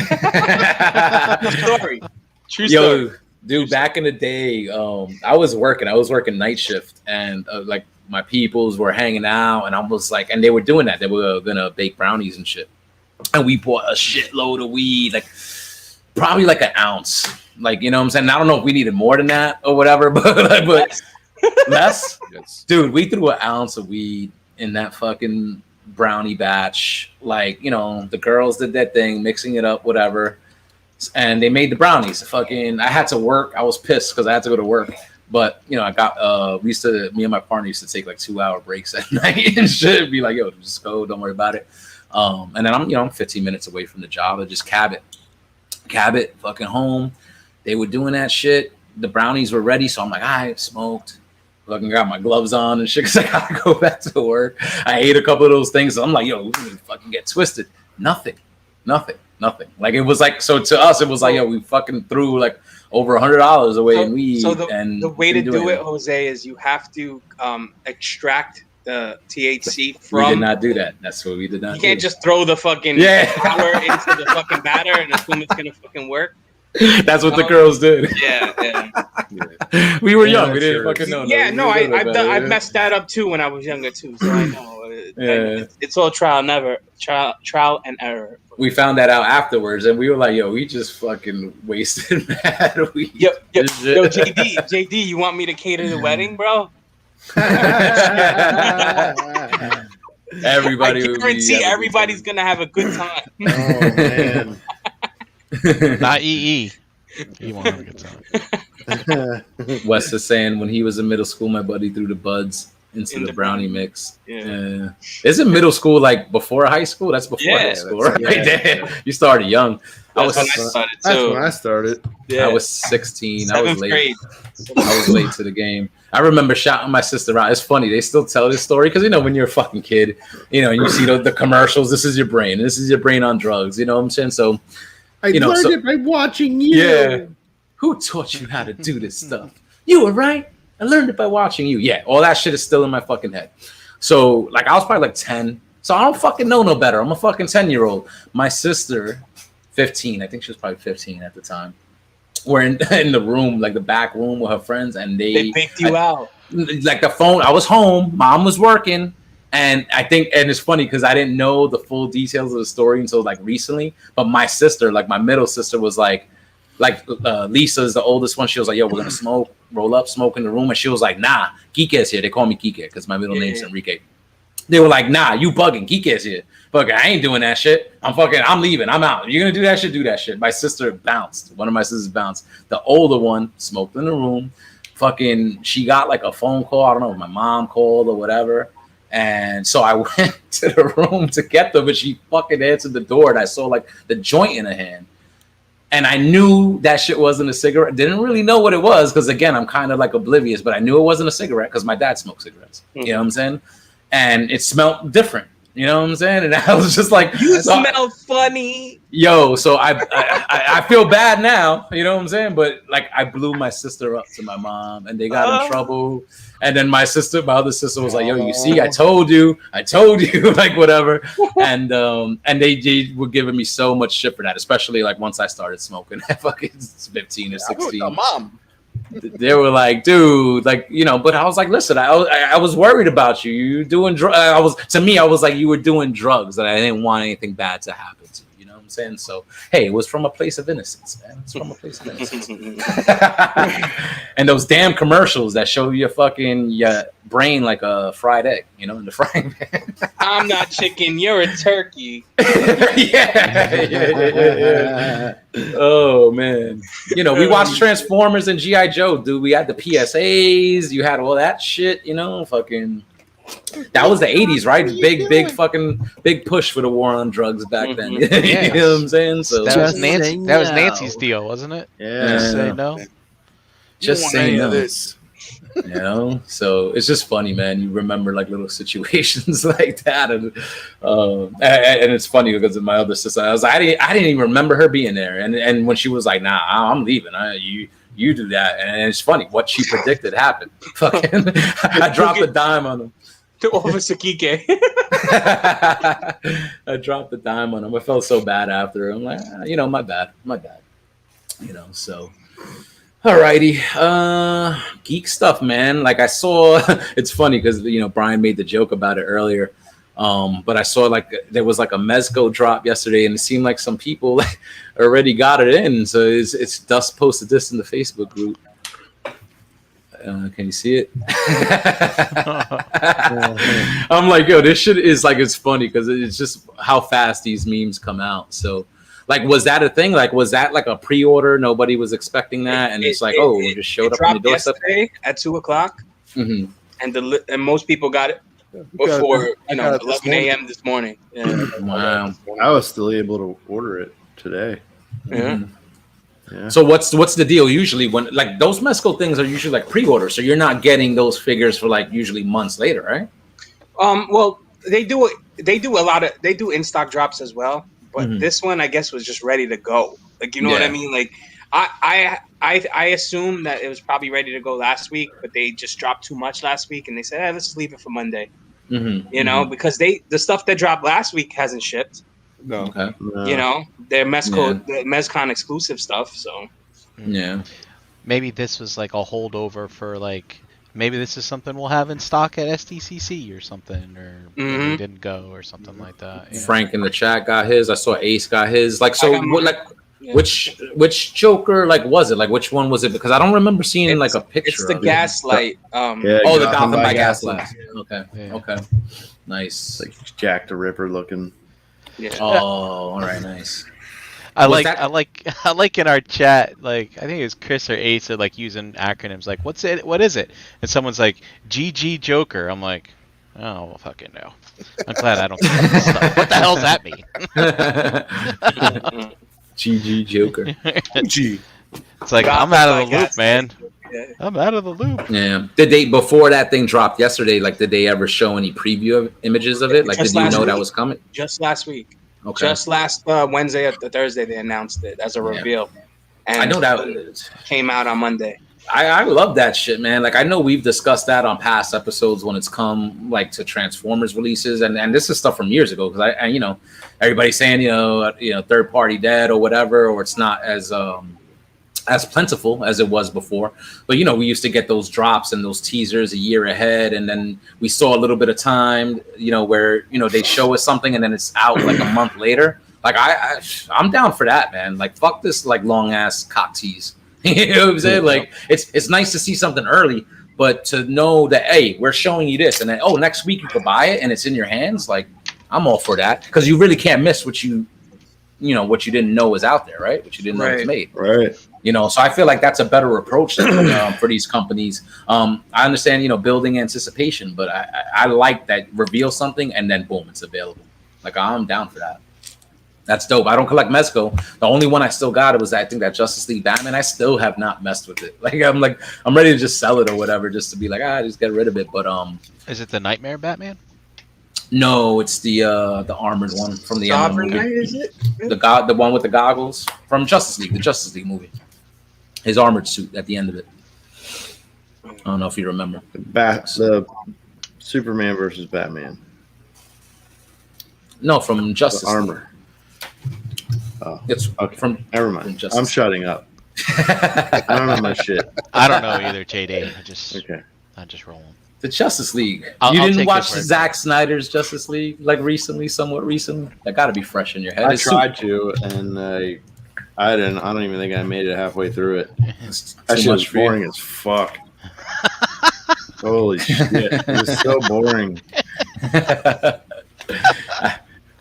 True story. Dude, back in the day, I was working night shift, and like my peoples were hanging out, and I was like, and they were doing that. They were gonna bake brownies and shit, and we bought a shitload of weed, like probably like an ounce. Like, you know what I'm saying? I don't know if we needed more than that or whatever, but less? Yes. Dude, we threw an ounce of weed in that fucking brownie batch. Like, the girls did that thing, mixing it up, whatever. And they made the brownies. I had to work. I was pissed because I had to go to work. But, I got, me and my partner used to take like 2-hour breaks at night and shit. Be like, yo, just go, don't worry about it. And then I'm 15 minutes away from the job. I just cab it, fucking home. They were doing that shit. The brownies were ready, so I'm like, I smoked. Fucking got my gloves on and shit because I gotta go back to work. I ate a couple of those things. So I'm like, yo, we didn't fucking get twisted. Nothing. Like it was like, so to us, it was like, yo, we fucking threw like over $100 away in weed. So the way to do it, Jose, is you have to extract the THC from. We did not do that. That's what we did not. You can't just throw the fucking flour into the fucking batter and assume it's gonna fucking work. That's what the girls did. Yeah. We were young. We didn't fucking know. Yeah, no, I messed that up too when I was younger too. So I know. It's all trial and error. We found that out afterwards, and we were like, "Yo, we just fucking wasted mad weed." Yo, JD, you want me to cater the wedding, bro? Everybody. I guarantee everybody's gonna have a good time. Oh man. Not EE. He won't have a good time. Wes is saying when he was in middle school, my buddy threw the buds into the brownie mix. Yeah. Isn't middle school like before high school? That's before high school, right? Yeah. You started young. That's when I started. I was 16. I was late. Grade. I was late to the game. I remember shouting my sister out. It's funny. They still tell this story because, when you're a fucking kid, and you see the commercials, this is your brain. This is your brain on drugs. You know what I'm saying? So, I learned it by watching you. Yeah. Who taught you how to do this stuff? You were right. I learned it by watching you. Yeah. All that shit is still in my fucking head. So, like, I was probably like 10. So I don't fucking know no better. I'm a fucking 10-year-old. My sister, 15. I think she was probably 15 at the time. We're in the room, like the back room with her friends, and they baked you out. Like the phone. I was home. Mom was working. And I think, and it's funny because I didn't know the full details of the story until like recently. But my sister, like my middle sister, was like Lisa's the oldest one. She was like, "Yo, we're gonna smoke, roll up, smoke in the room." And she was like, "Nah, Kike's here." They call me Kike because my middle name's Enrique. They were like, "Nah, you bugging. Kike's here. Fuck, I ain't doing that shit. I'm leaving. I'm out. You're gonna do that shit. Do that shit." My sister bounced. One of my sisters bounced. The older one smoked in the room. Fucking, she got like a phone call. I don't know if my mom called or whatever. And so I went to the room to get them, but she fucking answered the door, and I saw like the joint in her hand. And I knew that shit wasn't a cigarette. Didn't really know what it was because, again, I'm kind of like oblivious, but I knew it wasn't a cigarette because my dad smoked cigarettes. You know what I'm saying? And it smelled different. You know what I'm saying? And I was just like, you smell funny. Yo, so I feel bad now. You know what I'm saying? But like, I blew my sister up to my mom, and they got in trouble. And then my other sister was like, "Yo, you see, I told you, like whatever." And they were giving me so much shit for that, especially like once I started smoking at fucking 15 or 16. Mom. They were like, dude, like, you know, but I was like, listen, I was worried about you. You doing drugs. I was like, you were doing drugs, and I didn't want anything bad to happen to you. You know what I'm saying? So, hey, it was from a place of innocence, man. It's from a place of innocence. And those damn commercials that show your brain like a fried egg, you know, in the frying pan. I'm not chicken, you're a turkey. Yeah. Oh man, you know, we watched Transformers and G.I. Joe, dude. We had the PSAs, you had all that shit, you know, fucking. That was the 80s, right? Big push for the war on drugs back then. You know what I'm saying? So that was Nancy's deal, wasn't it? Yeah. Just say no. Just say no. This. You know, so it's just funny, man. You remember like little situations like that, and it's funny because of my other sister. I didn't even remember her being there, and when she was like, "Nah, I'm leaving," you do that, and it's funny what she predicted happened. Fucking, I dropped a dime on them. To Officer Kike. I dropped the dime on him. I felt so bad after. I'm like, you know, my bad. You know, so. Alrighty, geek stuff, man. Like I saw, it's funny because you know Brian made the joke about it earlier, but I saw like there was like a Mezco drop yesterday, and it seemed like some people already got it in. So it's Dust posted this in the Facebook group. Can you see it? I'm like, yo, this shit is like it's funny because it's just how fast these memes come out. So. Like, was that a thing? Like, was that like a pre-order? Nobody was expecting that, and it's like, it just showed up on the doorstep yesterday at 2:00, and most people got it before 11 a.m. this morning. Yeah. Wow, I was still able to order it today. Yeah. Yeah. So what's the deal? Usually, when like those Mezco things are usually like pre-order, so you're not getting those figures for like usually months later, right? Well, they do in stock drops as well. But this one, I guess, was just ready to go. Like, you know what I mean? Like, I assume that it was probably ready to go last week, but they just dropped too much last week, and they said, let's leave it for Monday. You know, because the stuff that dropped last week hasn't shipped. No. Okay. You know, they're Mezcon exclusive stuff. So yeah, maybe this was like a holdover for like. Maybe this is something we'll have in stock at SDCC or something, or we didn't go or something like that. Yeah. Frank in the chat got his. I saw Ace got his. Like, so which Joker like was it? Like, which one was it? Because I don't remember seeing like a picture. It's the Gaslight. The Gotham by Gaslight. Okay. Yeah. Okay. Nice. Like Jack the Ripper looking. Yeah. Oh, all right. Nice. I like in our chat, like I think it was Chris or Ace are like using acronyms like what is it? And someone's like GG Joker. I'm like, oh well, fucking no. I'm glad I don't care about this stuff. What the hell's that mean? GG Joker. G. It's like I'm out of the loop, man. I'm out of the loop. Yeah. Did they before that thing dropped yesterday? Like, did they ever show any preview of images of it? Like, did you know that was coming? Just last week. Okay. Just last Wednesday or Thursday, they announced it as a reveal. And I know that came out on Monday. I love that shit, man. Like, I know we've discussed that on past episodes when it's come like to Transformers releases, and this is stuff from years ago because I you know, everybody's saying you know third party dead or whatever, or it's not as plentiful as it was before. But you know, we used to get those drops and those teasers a year ahead, and then we saw a little bit of time, you know, where you know they show us something and then it's out like a month later. Like I'm down for that, man. Like fuck this like long ass cock tease. You know what I'm saying? Like it's nice to see something early, but to know that hey, we're showing you this, and then next week you can buy it and it's in your hands. Like I'm all for that because you really can't miss what you didn't know was out there, right? What you didn't know was made, right? You know, so I feel like that's a better approach for these companies. I understand, you know, building anticipation, but I like that reveal something and then boom, it's available. Like I'm down for that. That's dope. I don't collect Mezco. The only one I still got it was I think that Justice League Batman. I still have not messed with it. I'm ready to just sell it or whatever, just to be like, just get rid of it. But Is it the Nightmare Batman? no, it's the armored one from the Sovereign movie. Knight, is it? The one with the goggles from Justice League, the Justice League movie. His armored suit at the end of it. I don't know if you remember. The Superman versus Batman. No, from Justice The armor. Oh, It's okay. from Never from mind. Justice I'm shutting up. I don't know my shit. I don't know either, JD. Okay. I just roll 'em. the Justice League. I'll You take didn't your watch word. Zack Snyder's Justice League recently, somewhat recently? That got to be fresh in your head. I It's tried to, and I didn't. I don't even think I made it halfway through it. It's That too shit was much for you. boring as fuck. Holy shit! It was so boring.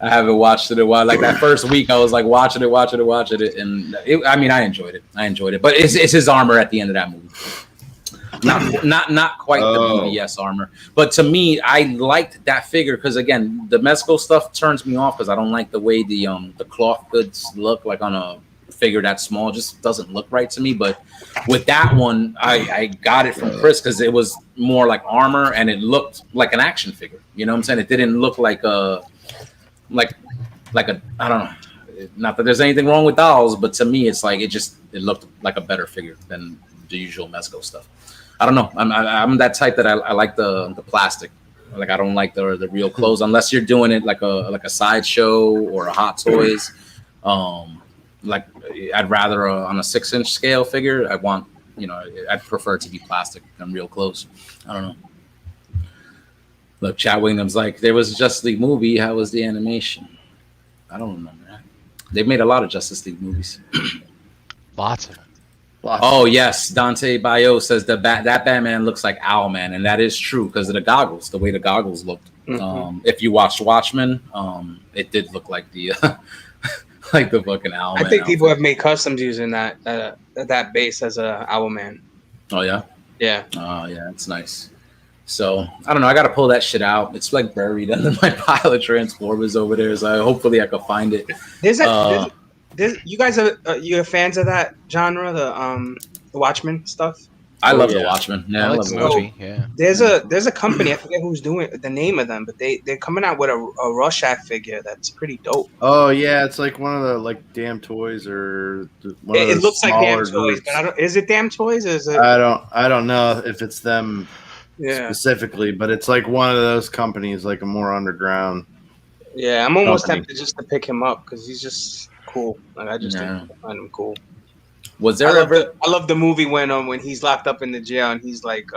I haven't watched it in a while. Like that first week, I was like watching it, and I enjoyed it. But it's his armor at the end of that movie. Not quite the BVS armor, but to me, I liked that figure because again, the Mezco stuff turns me off because I don't like the way the cloth goods look like on a figure that small. It just doesn't look right to me. But with that one, I got it from Chris because it was more like armor and it looked like an action figure. You know what I'm saying? It didn't look like a I don't know. Not that there's anything wrong with dolls, but to me, it's like it looked like a better figure than the usual Mezco stuff. I don't know. I'm that type that I like the plastic. Like I don't like the real clothes unless you're doing it like a sideshow or a Hot Toys. Like I'd rather on a 6-inch scale figure. I'd prefer it to be plastic than real clothes. I don't know. Look, Chad Williams like there was a Justice League movie. How was the animation? I don't remember that. They've made a lot of Justice League movies. Lots of them. Oh yes, Dante Bayo says that Batman looks like Owlman, and that is true because of the goggles, the way the goggles looked. Mhm. If you watched Watchmen, it did look like the like the fucking Owlman. I think people outfit. have made customs using that base as a Owlman. Oh yeah, Yeah. oh yeah, it's nice. So I don't know. I got to pull that shit out. It's like buried under my pile of Transformers over there. So hopefully I can find it. You guys you're fans of that genre, the Watchmen stuff? I love yeah. the Watchmen. Yeah, I I like love the the Watchmen. movie. Yeah. There's a company, I forget who's doing the name of them, but they're coming out with a Rorschach figure that's pretty dope. Oh yeah, it's like one of the Damn Toys or one of It those looks like Damn smaller Toys, groups. but is it Damn Toys? Or is it? I don't know if it's them Yeah, specifically, but it's like one of those companies, like a more underground. yeah. I'm almost company. tempted just to pick him up because he's just cool. Like I just Yeah. think I find him cool. Was I there love, ever? I love the movie when he's locked up in the jail and he's like,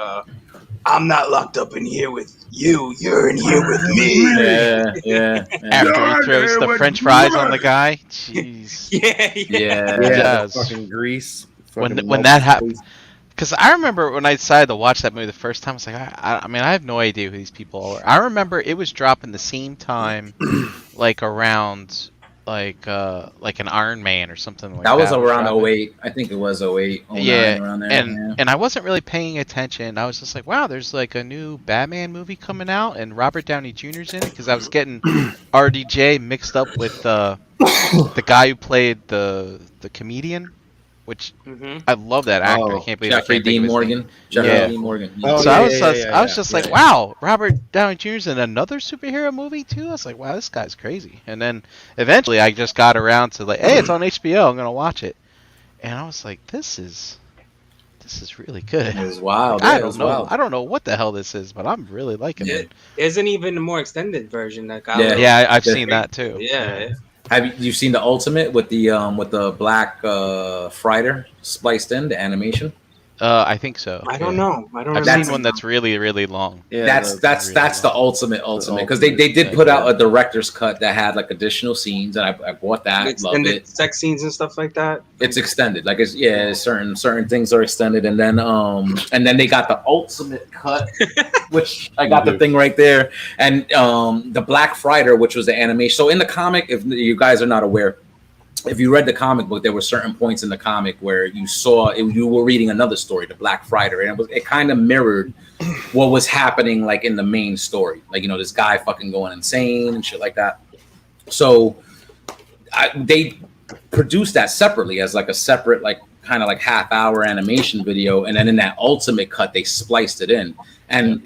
"I'm not locked up in here with you. You're in here with me." Yeah. After he throws the French fries on the guy, jeez. Yeah, Yeah. Yeah, does. the fucking grease. When Fucking that melted happened, grease. because I remember when I decided to watch that movie the first time, I was like, I mean, I have no idea who these people are. I remember it was dropping the same time, like around like an Iron Man or something like that. That was around dropping. 08. I think it was 08. 09, Yeah, around there. and I wasn't really paying attention. I was just like, wow, there's like a new Batman movie coming out, and Robert Downey Jr.'s in it because I was getting RDJ mixed up with the guy who played the comedian, which Mhm. I love that actor. I Oh, can't believe I Jeffrey can't think Dean of his name. Morgan. Jeffrey Yeah. Dean Morgan. Oh, So yeah, I was just like, yeah. wow, Robert Downey Jr.'s in another superhero movie too. I was like, wow, this guy's crazy. And then eventually, I just got around to like, hey, it's on HBO. I'm gonna watch it. And I was like, this is really good. It was wild. I Yeah, it don't was know. wild. I don't know what the hell this is, but I'm really liking it. There's an even more extended version that got. Yeah. Yeah, I've seen that too. Yeah. Have you seen the Ultimate with the black Frider spliced in the animation? I think so. I don't know. I don't I've remember. seen one that's really, really long. Yeah, that's the ultimate because they did put out a director's cut that had like additional scenes, and I bought that. Loved extended it. sex scenes and stuff like that. It's extended, like certain things are extended, and then they got the ultimate cut, which I got the thing right there, and the Black Frider, which was the animation. So in the comic, if you guys are not aware, if you read the comic book, there were certain points in the comic where you were reading another story, the Black Frider, and it kind of mirrored what was happening like in the main story, like this guy fucking going insane and shit like that. So they produced that separately as like a separate, like kind of like half-hour animation video, and then in that ultimate cut they spliced it in, and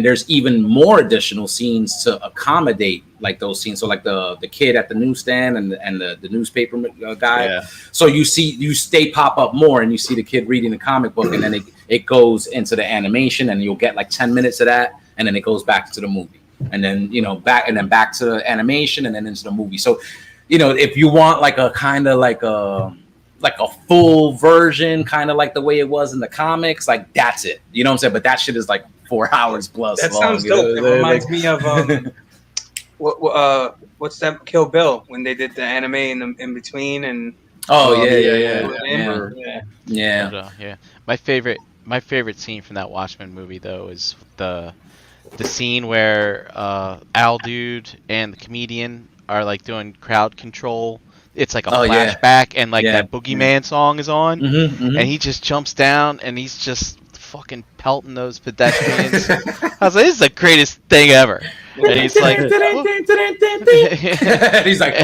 there's even more additional scenes to accommodate like those scenes. So like the kid at the newsstand and the newspaper guy. Yeah. So they pop up more, and you see the kid reading the comic book, and then it goes into the animation, and you'll get like 10 minutes of that, and then it goes back to the movie, and then back to the animation, and then into the movie. So if you want like a kind of like a full version, kind of like the way it was in the comics, like that's it. You know what I'm saying? But that shit is like 4 hours plus. That long, sounds dope. It reminds me of what's that Kill Bill when they did the anime in between and. Oh yeah. My favorite scene from that Watchmen movie though is the scene where Al Dude and the comedian are like doing crowd control. It's like a flashback, and like that Boogeyman song is on, and he just jumps down and he's just fucking pelting those pedestrians. I was like, this is the greatest thing ever. And he's like, he's like,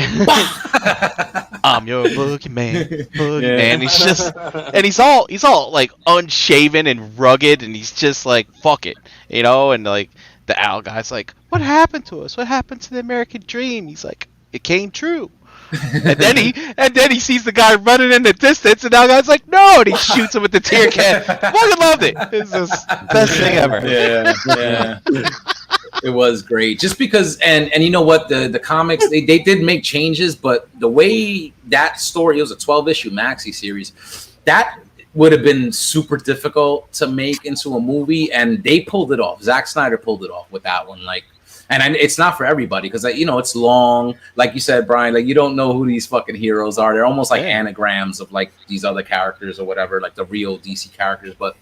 I'm your boogeyman. And he's just, and he's all like unshaven and rugged, and he's just like, fuck it, and like the Al guy's like, what happened to us? What happened to the American dream? He's like, it came true. and then he sees the guy running in the distance, and now the guy's like, no, and he shoots him with the tear can. Fucking loved it. It's the best thing ever. Yeah. It was great, just because, and you know what, the comics they did make changes, but the way that story, it was a 12-issue maxi series, that would have been super difficult to make into a movie, and they pulled it off. Zack Snyder pulled it off with that one, like. And it's not for everybody because, it's long. Like you said, Brian, like you don't know who these fucking heroes are. They're almost like anagrams of like these other characters or whatever, like the real DC characters. But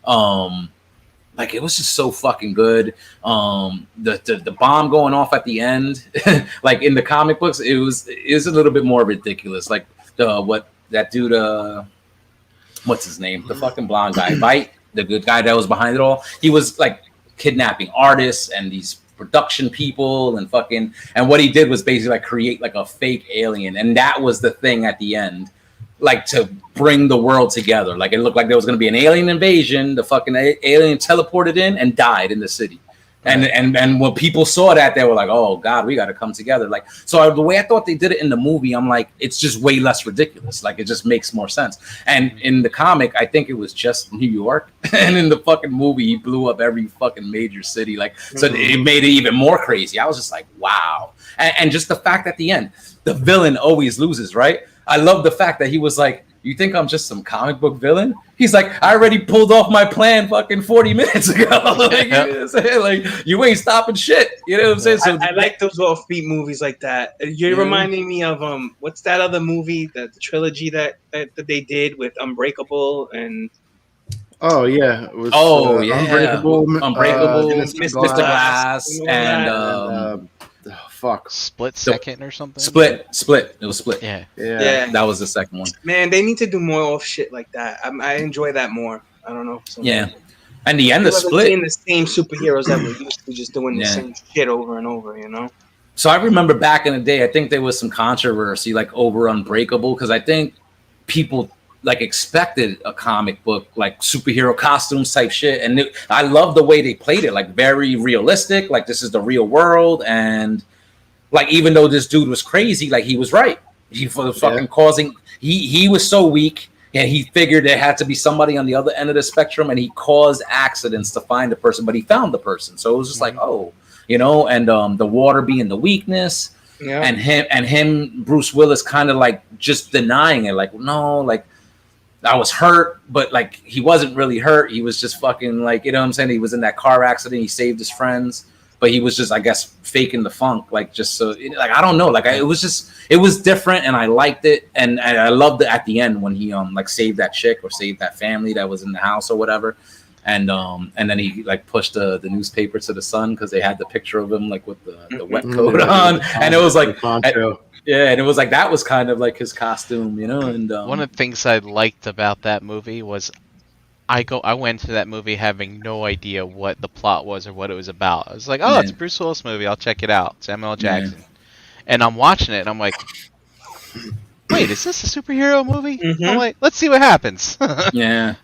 like it was just so fucking good. The bomb going off at the end, like in the comic books, it was a little bit more ridiculous. Like that dude, what's his name? The fucking blonde guy, Vite, the good guy that was behind it all. He was like kidnapping artists and these production people and what he did was basically like create like a fake alien, and that was the thing at the end, like to bring the world together. Like it looked like there was going to be an alien invasion. The fucking alien teleported in and died in the city. And when people saw that, they were like, oh God, we got to come together. Like, so the way I thought they did it in the movie, I'm like, it's just way less ridiculous. Like it just makes more sense. And in the comic, I think it was just New York. And in the fucking movie, he blew up every fucking major city. Like, so it made it even more crazy. I was just like, wow. And just the fact at the end, the villain always loses, right? I love the fact that he was like, you think I'm just some comic book villain? He's like, I already pulled off my plan fucking 40 minutes ago. Like you ain't stopping shit. You know what I'm saying? So I like those offbeat movies like that. You're reminding me of what's that other movie, the trilogy that they did with Unbreakable and Oh yeah. It was, Unbreakable, Mr. Glass, and Split Second or something. Split. It was Split. Yeah. That was the second one. Man, they need to do more off shit like that. I enjoy that more. I don't know. Yeah. And the end of Split, seeing the same superheroes that we're used to, just doing the same shit over and over. So I remember back in the day, I think there was some controversy like over Unbreakable because I think people like expected a comic book like superhero costumes type shit, and I love the way they played it, like very realistic, like this is the real world, and like even though this dude was crazy, like he was right. He was fucking causing. He was so weak, and he figured there had to be somebody on the other end of the spectrum, and he caused accidents to find the person, but he found the person. So it was just like, and the water being the weakness, and him, Bruce Willis, kind of like just denying it, like no, like. I was hurt, but like he wasn't really hurt. He was just fucking like, you know what I'm saying? He was in that car accident. He saved his friends, but he was just, I guess, faking the funk. Like just so, like I don't know. Like it was different, and I liked it, and I loved it at the end when he like saved that chick or saved that family that was in the house or whatever, and then he like pushed the newspaper to the sun because they had the picture of him like with the wet coat on, and it was like. Yeah, and it was like that was kind of like his costume, And one of the things I liked about that movie was I went to that movie having no idea what the plot was or what it was about. I was like, it's a Bruce Willis movie. I'll check it out. Samuel L. Jackson. And I'm watching it, and I'm like, wait, is this a superhero movie? Mhm. I'm like, let's see what happens. Yeah,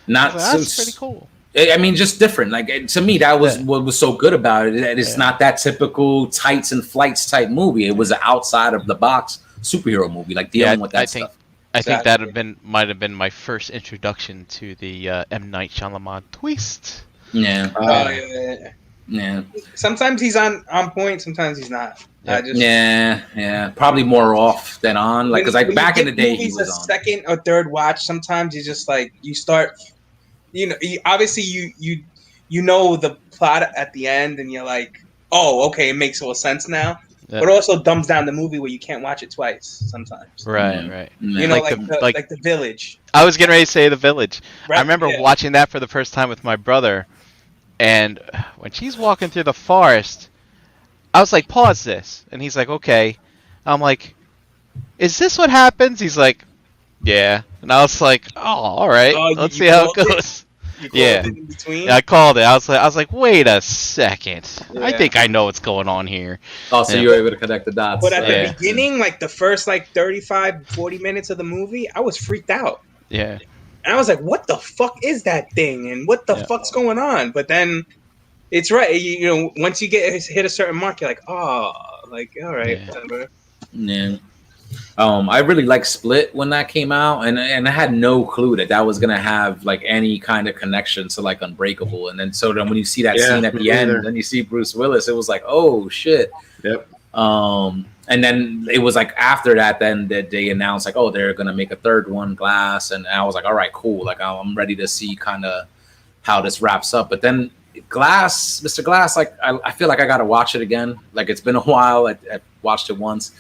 not That's so. pretty cool. I mean, just different. Like to me, that was Yeah. what was so good about it. That it's Yeah. not that typical tights and flights type movie. It was an outside of the box superhero movie, like dealing with that stuff. I think Exactly. that might have been my first introduction to the M Night Shyamalan twist. Yeah, Yeah. yeah, Sometimes he's on point. Sometimes he's not. I just yeah. Probably more off than on. Like, because like when back you in the give day, he movies was a on. second or third watch. Sometimes you just like you start. Obviously you know the plot at the end, and you're like, oh, okay, it makes all sense now. Yeah. But it also dumbs down the movie where you can't watch it twice sometimes. Right, Yeah. right. Yeah. You know, Like like the Village. I was getting ready to say The Village. Right? I remember Yeah. watching that for the first time with my brother, and when she's walking through the forest, I was like, pause this. And he's like, okay. I'm like, is this what happens? He's like, yeah. And I was like, oh, all right. Oh, Let's you see how it called it? goes. You called Yeah. it in between. Yeah, I called it. I was like, wait a second. I Yeah. think I know what's going on here. Oh, so Yeah. you were able to connect the dots. But at Yeah. the beginning, like the first 35, 40 minutes of the movie, I was freaked out. Yeah. And I was like, what the fuck is that thing? And what the Yeah. fuck's going on? But then it's right. Once you hit a certain mark, you're like, oh, like, all right, Yeah. whatever. Yeah. I really liked Split when that came out, and I had no clue that was gonna have like any kind of connection to like Unbreakable. And then when you see that Yeah, scene at me the end, neither. then you see Bruce Willis, it was like, oh shit. Yep. And then it was like after that, then that they announced like, oh, they're gonna make a third one, Glass, and I was like, all right, cool. Like I'm ready to see kind of how this wraps up. But then Glass, Mr. Glass, like I feel like I gotta watch it again. Like it's been a while. I watched it once.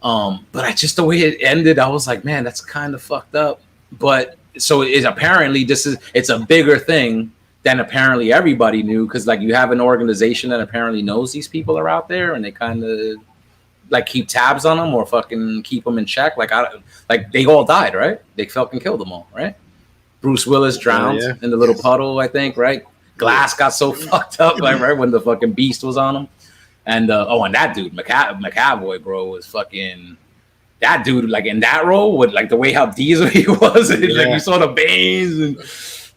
But I just the way it ended, I was like, man, that's kind of fucked up. But so it apparently it's a bigger thing than apparently everybody knew, because like you have an organization that apparently knows these people are out there and they kind of like keep tabs on them or fucking keep them in check. Like they all died, right? They fucking killed them all, right? Bruce Willis drowned yeah. in the little puddle, I think, right? Glass got so fucked up, like right when the fucking beast was on him. And and that dude, McAvoy, bro, was fucking that dude, like in that role with like the way how diesel he was, and, like you saw the veins and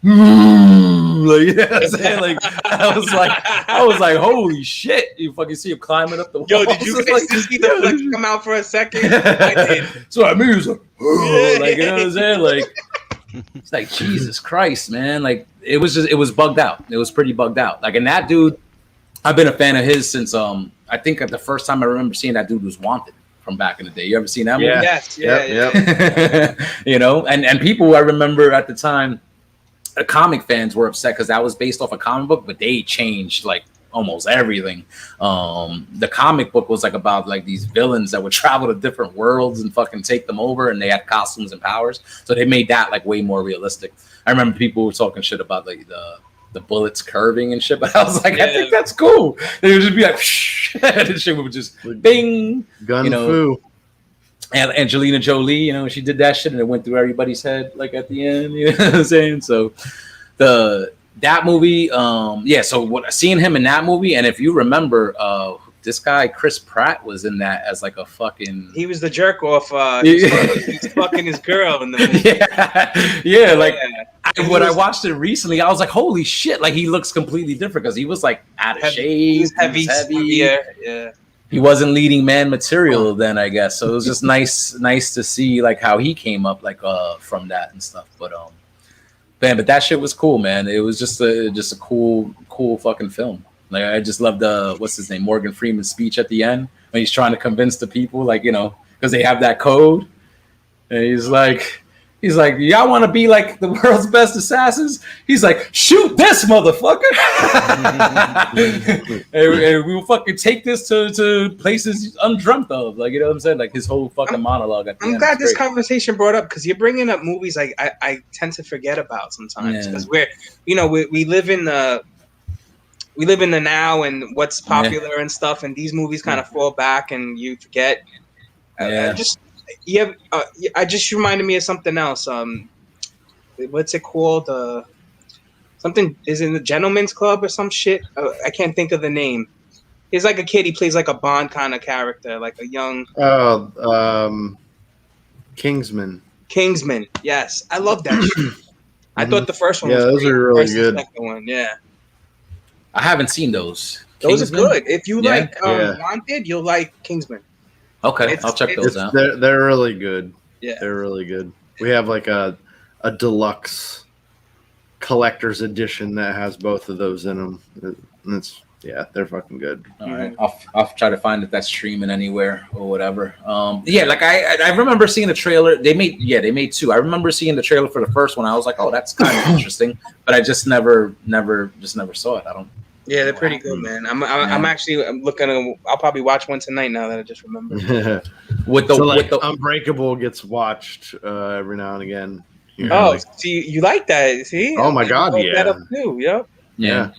like, you know what I'm saying? Like I was like, holy shit! You fucking see him climbing up the wall. Yo, did you guys just see the flex come out for a second? I did. So I mean, it was like, like, you know what I'm saying? Like, it's like Jesus Christ, man! Like it was bugged out. It was pretty bugged out. Like, and that dude, I've been a fan of his since I think at the first time I remember seeing that dude was Wanted from back in the day. You ever seen that movie? Yeah. Yes, Yep. You know, and people I remember at the time, comic fans were upset because that was based off a comic book, but they changed like almost everything. The comic book was like about like these villains that would travel to different worlds and fucking take them over, and they had costumes and powers, so they made that like way more realistic. I remember people were talking shit about like the bullets curving and shit, but I was like, I think that's cool. They would just be like, and the shit would just bing, Gun you know. fu. And Angelina Jolie, you know, she did that shit and it went through everybody's head like at the end, you know what I'm saying? So that movie, so seeing him in that movie, and if you remember, this guy Chris Pratt was in that as like a fucking. He was the jerk off. He's fucking his girl in the movie. yeah. Like when I watched it recently, I was like, holy shit! Like he looks completely different because he was like out of shape, He was heavy. Yeah. He wasn't leading man material then, I guess. So it was just nice to see like how he came up like from that and stuff. But man, but that shit was cool, man. It was just a cool fucking film. Like I just loved what's his name, Morgan Freeman's speech at the end when he's trying to convince the people, like, you know, because they have that code, and he's like, y'all want to be like the world's best assassins? He's like, shoot this motherfucker, and we'll fucking take this to places undreamt of. Like, you know what I'm saying? Like his whole fucking monologue at the end. I'm glad this Great. conversation brought up because you're bringing up movies like I tend to forget about sometimes because we live in the now and what's popular and stuff, and these movies kind of fall back and you forget. I just reminded me of something else. What's it called? Something is in the Gentleman's Club or some shit. I can't think of the name. He's like a kid. He plays like a Bond kind of character, like a young. Kingsman. Kingsman. Yes, I love that shit. I thought the first one Yeah, was those great. are really First and good. second one, yeah. I haven't seen those. Those are Kingsman? good. If you Yeah? like Yeah. Wanted, you'll like Kingsman. Okay, It's- I'll check those It's, out. they're really good. Yeah. They're really good. We have like a deluxe collector's edition that has both of those in them. They're fucking good. All right, I'll try to find if that's streaming anywhere or whatever. Yeah, like I remember seeing the trailer. They made two. I remember seeing the trailer for the first one. I was like, oh, that's kind of interesting, but I just never saw it. I don't. Yeah, they're pretty good, man. I'm looking. I'll probably watch one tonight now that I just remember. With the Unbreakable gets watched every now and again. You Oh, know, like- see, you like that? See? Oh my God, I brought that yeah. up too. Yep. yeah.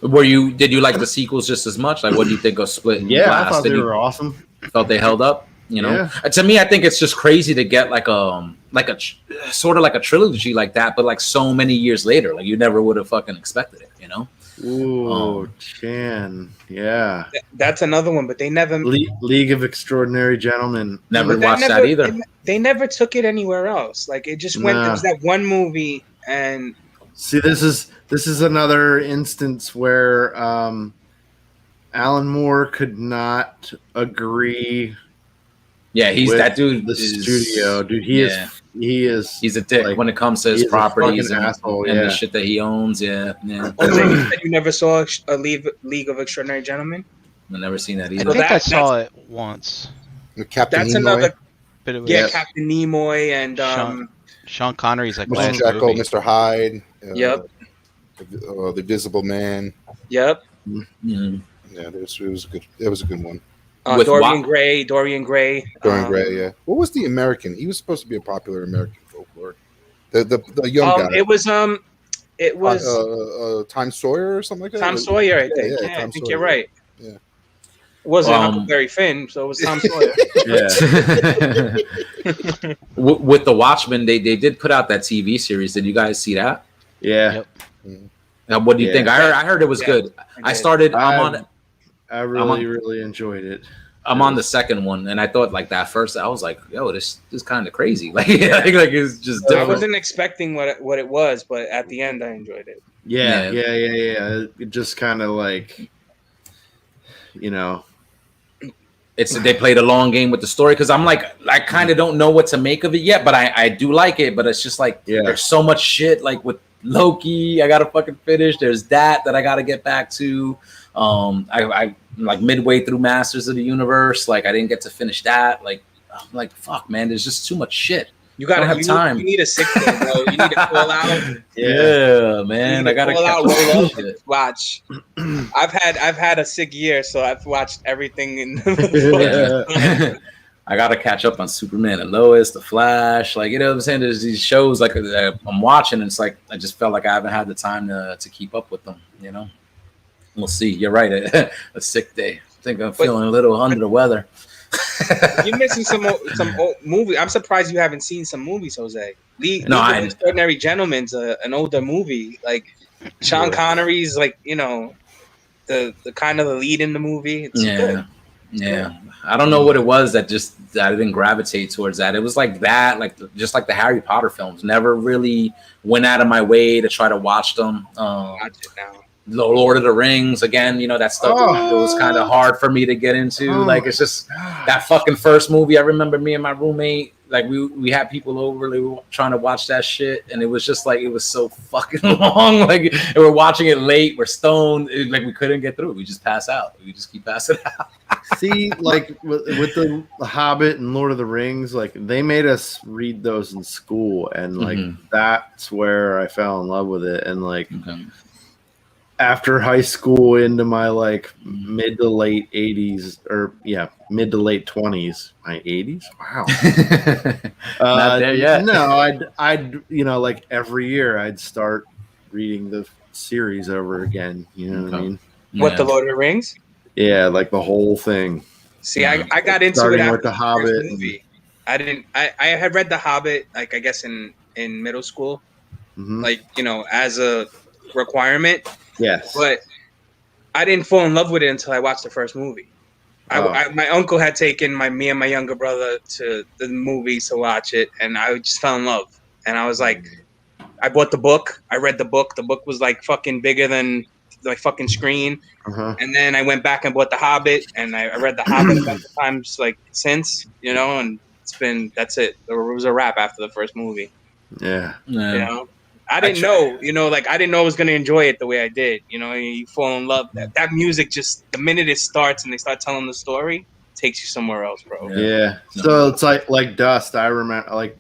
Did you like the sequels just as much? Like, what do you think of Split? And yeah, I Glass? thought Did they you were awesome. felt they held up? You know, Yeah. To me, I think it's just crazy to get like a sort of like a trilogy like that, but like so many years later, like you never would have fucking expected it. You know. Ooh, Chan. Yeah. That's another one, but they never League of Extraordinary Gentlemen. Never but watched that either. They never took it anywhere else. Like it just went. Nah. There was that one movie, and See, this is another instance where Alan Moore could not agree Yeah, he's with that dude. the is- studio, dude. yeah. He is. He's a dick like, when it comes to his he's a properties fucking and, asshole, and yeah. the shit that he owns. Yeah, yeah. Jose, you said you never saw a League of Extraordinary Gentlemen. I've never seen that I either. think I that- saw it once. Captain That's Nimoy, another. Bit of Yeah, a Captain Nimoy and Sean Connery's like Mr. last Jekyll, movie. Mr. Hyde. Yep. The Invisible Man. Yep. Mhm. Yeah, it was a good. It was a good one. With Dorian Wa- Gray. Dorian Gray. Gray. Yeah. What was the American? He was supposed to be a popular American folklore. The young guy. It was Tom Sawyer or something like that. Tom Sawyer, I think. Yeah, Yeah, I Tom think Sawyer. you're right. Yeah. It wasn't Um, Huckleberry Finn, so it was Tom Sawyer. Yeah. With the Watchmen, they did put out that TV series. Did you guys see that? Yeah. Yep. Now, what do you Yeah. think? I heard it was Yeah. good. I did. started. I really enjoyed it. I'm on the second one, and I thought like that first. I was like, "Yo, this is kind of crazy." Like it's just I different. wasn't expecting what it was, but at the end, I enjoyed it. Yeah. It just kind of like, you know. They played a long game with the story because I'm like, I kind of don't know what to make of it yet, but I do like it. But it's just like there's so much shit like with Loki. I gotta fucking finish. There's that I gotta get back to. I like midway through Masters of the Universe. Like I didn't get to finish that. Like I'm like, fuck, man. There's just too much shit. You gotta Don't have time. You need a sick day, bro. You need to call out. Yeah, man. You I gotta call out, catch roll up. up. Shit. Watch. I've had a sick year, so I've watched everything in. I gotta catch up on Superman and Lois, The Flash. Like you know what I'm saying? There's these shows like I'm watching. And it's like I just felt like I haven't had the time to keep up with them. You know. We'll see. You're right. A sick day. I think I'm feeling a little under the weather. You're missing some old movie. I'm surprised you haven't seen some movies, Jose. League of Extraordinary Gentlemen's an older movie. Like Sean Connery's like the kind of the lead in the movie. It's good. Yeah. I don't know what it was that I didn't gravitate towards that. It was like that, just like the Harry Potter films. Never really went out of my way to try to watch them. Watch it now. Lord of the Rings again, that stuff. It was kind of hard for me to get into. Like it's just that fucking first movie. I remember me and my roommate, like we had people over, they were trying to watch that shit, and it was just like it was so fucking long. Like and we're watching it late, we're stoned, like we couldn't get through. We just pass out. We just keep passing out. See, like with the Hobbit and Lord of the Rings, like they made us read those in school, and like that's where I fell in love with it, and like. Okay. After high school into my like mid to late 80s mid to late 20s, my 80s. Wow. Not there yet. No, I'd like every year I'd start reading the series over again. You know what I mean? What, the Lord of the Rings? Yeah, like the whole thing. See, I got into Starting it after with the Hobbit. movie. I had read the Hobbit like I guess in middle school, like as a requirement. Yes. But I didn't fall in love with it until I watched the first movie. My uncle had taken me and my younger brother to the movies to watch it, and I just fell in love. And I was like, I bought the book. I read the book. The book was like fucking bigger than the fucking screen. And then I went back and bought The Hobbit, and I read The Hobbit a bunch of times like since, and that's it. It was a wrap after the first movie. Yeah. I didn't know, I didn't know I was going to enjoy it the way I did. You fall in love. That music just, the minute it starts and they start telling the story, takes you somewhere else, bro. Yeah. So it's like Dust. I remember,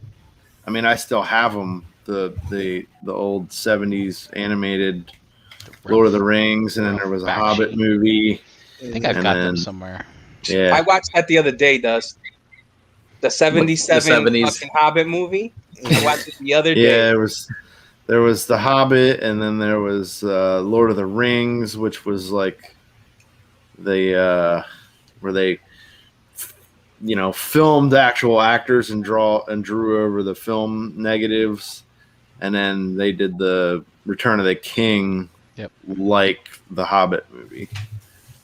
I still have them. The old 70s animated Lord of the Rings, and then there was a Hobbit movie. I think I've got them somewhere. Yeah. I watched that the other day, Dust. The 77 the 70s fucking Hobbit movie. I watched it the other day. Yeah, there was The Hobbit, and then there was Lord of the Rings, which was like where they filmed actual actors and drew over the film negatives, and then they did the Return of the King, like the Hobbit movie.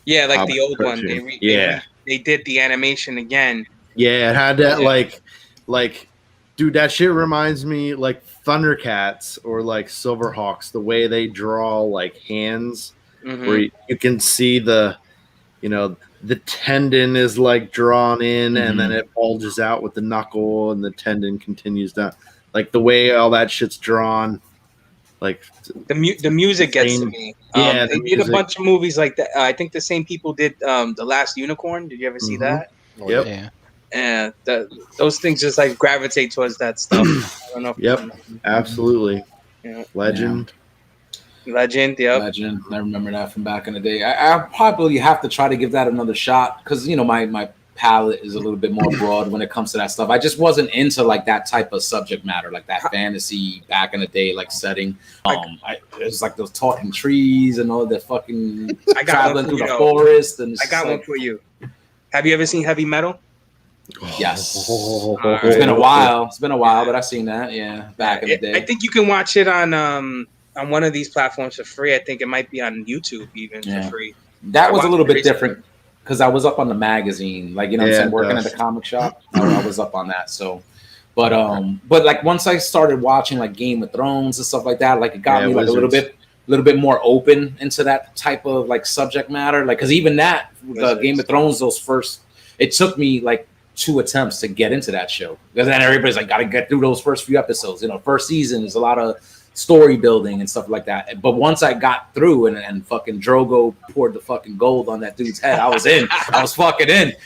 Yeah, like Hobbit the old one. cartoon. They did the animation again. Yeah, it had that like dude, that shit reminds me like Thundercats or like Silverhawks, the way they draw like hands, where you can see the tendon is like drawn in and then it bulges out with the knuckle and the tendon continues down. Like the way all that shit's drawn, like the music gets to me. Yeah, they did a bunch of movies like that. I think the same people did The Last Unicorn. Did you ever see that? Yep. Yeah. And those things just like gravitate towards that stuff. I don't know. Yep. Absolutely. Yeah. Legend. Legend. Yep. Legend. I remember that from back in the day. I probably have to try to give that another shot because my palette is a little bit more broad when it comes to that stuff. I just wasn't into like that type of subject matter, like that fantasy back in the day, like setting. It was like those talking trees and all the fucking traveling through the forest. And I got one for you. Have you ever seen Heavy Metal? Yes. It's been a while. It's been a while, but I've seen that. Yeah, back in the day. I think you can watch it on one of these platforms for free. I think it might be on YouTube even for free. That was a little bit different because I was up on the magazine, like what I'm saying, working at the comic shop. I was up on that. So, but like once I started watching like Game of Thrones and stuff like that, like it got me like a little bit more open into that type of like subject matter. Like because even that Game of Thrones, it took me like 2 attempts to get into that show because then everybody's like got to get through those first few episodes. First season is a lot of story building and stuff like that. But once I got through and fucking Drogo poured the fucking gold on that dude's head, I was in. I was fucking in.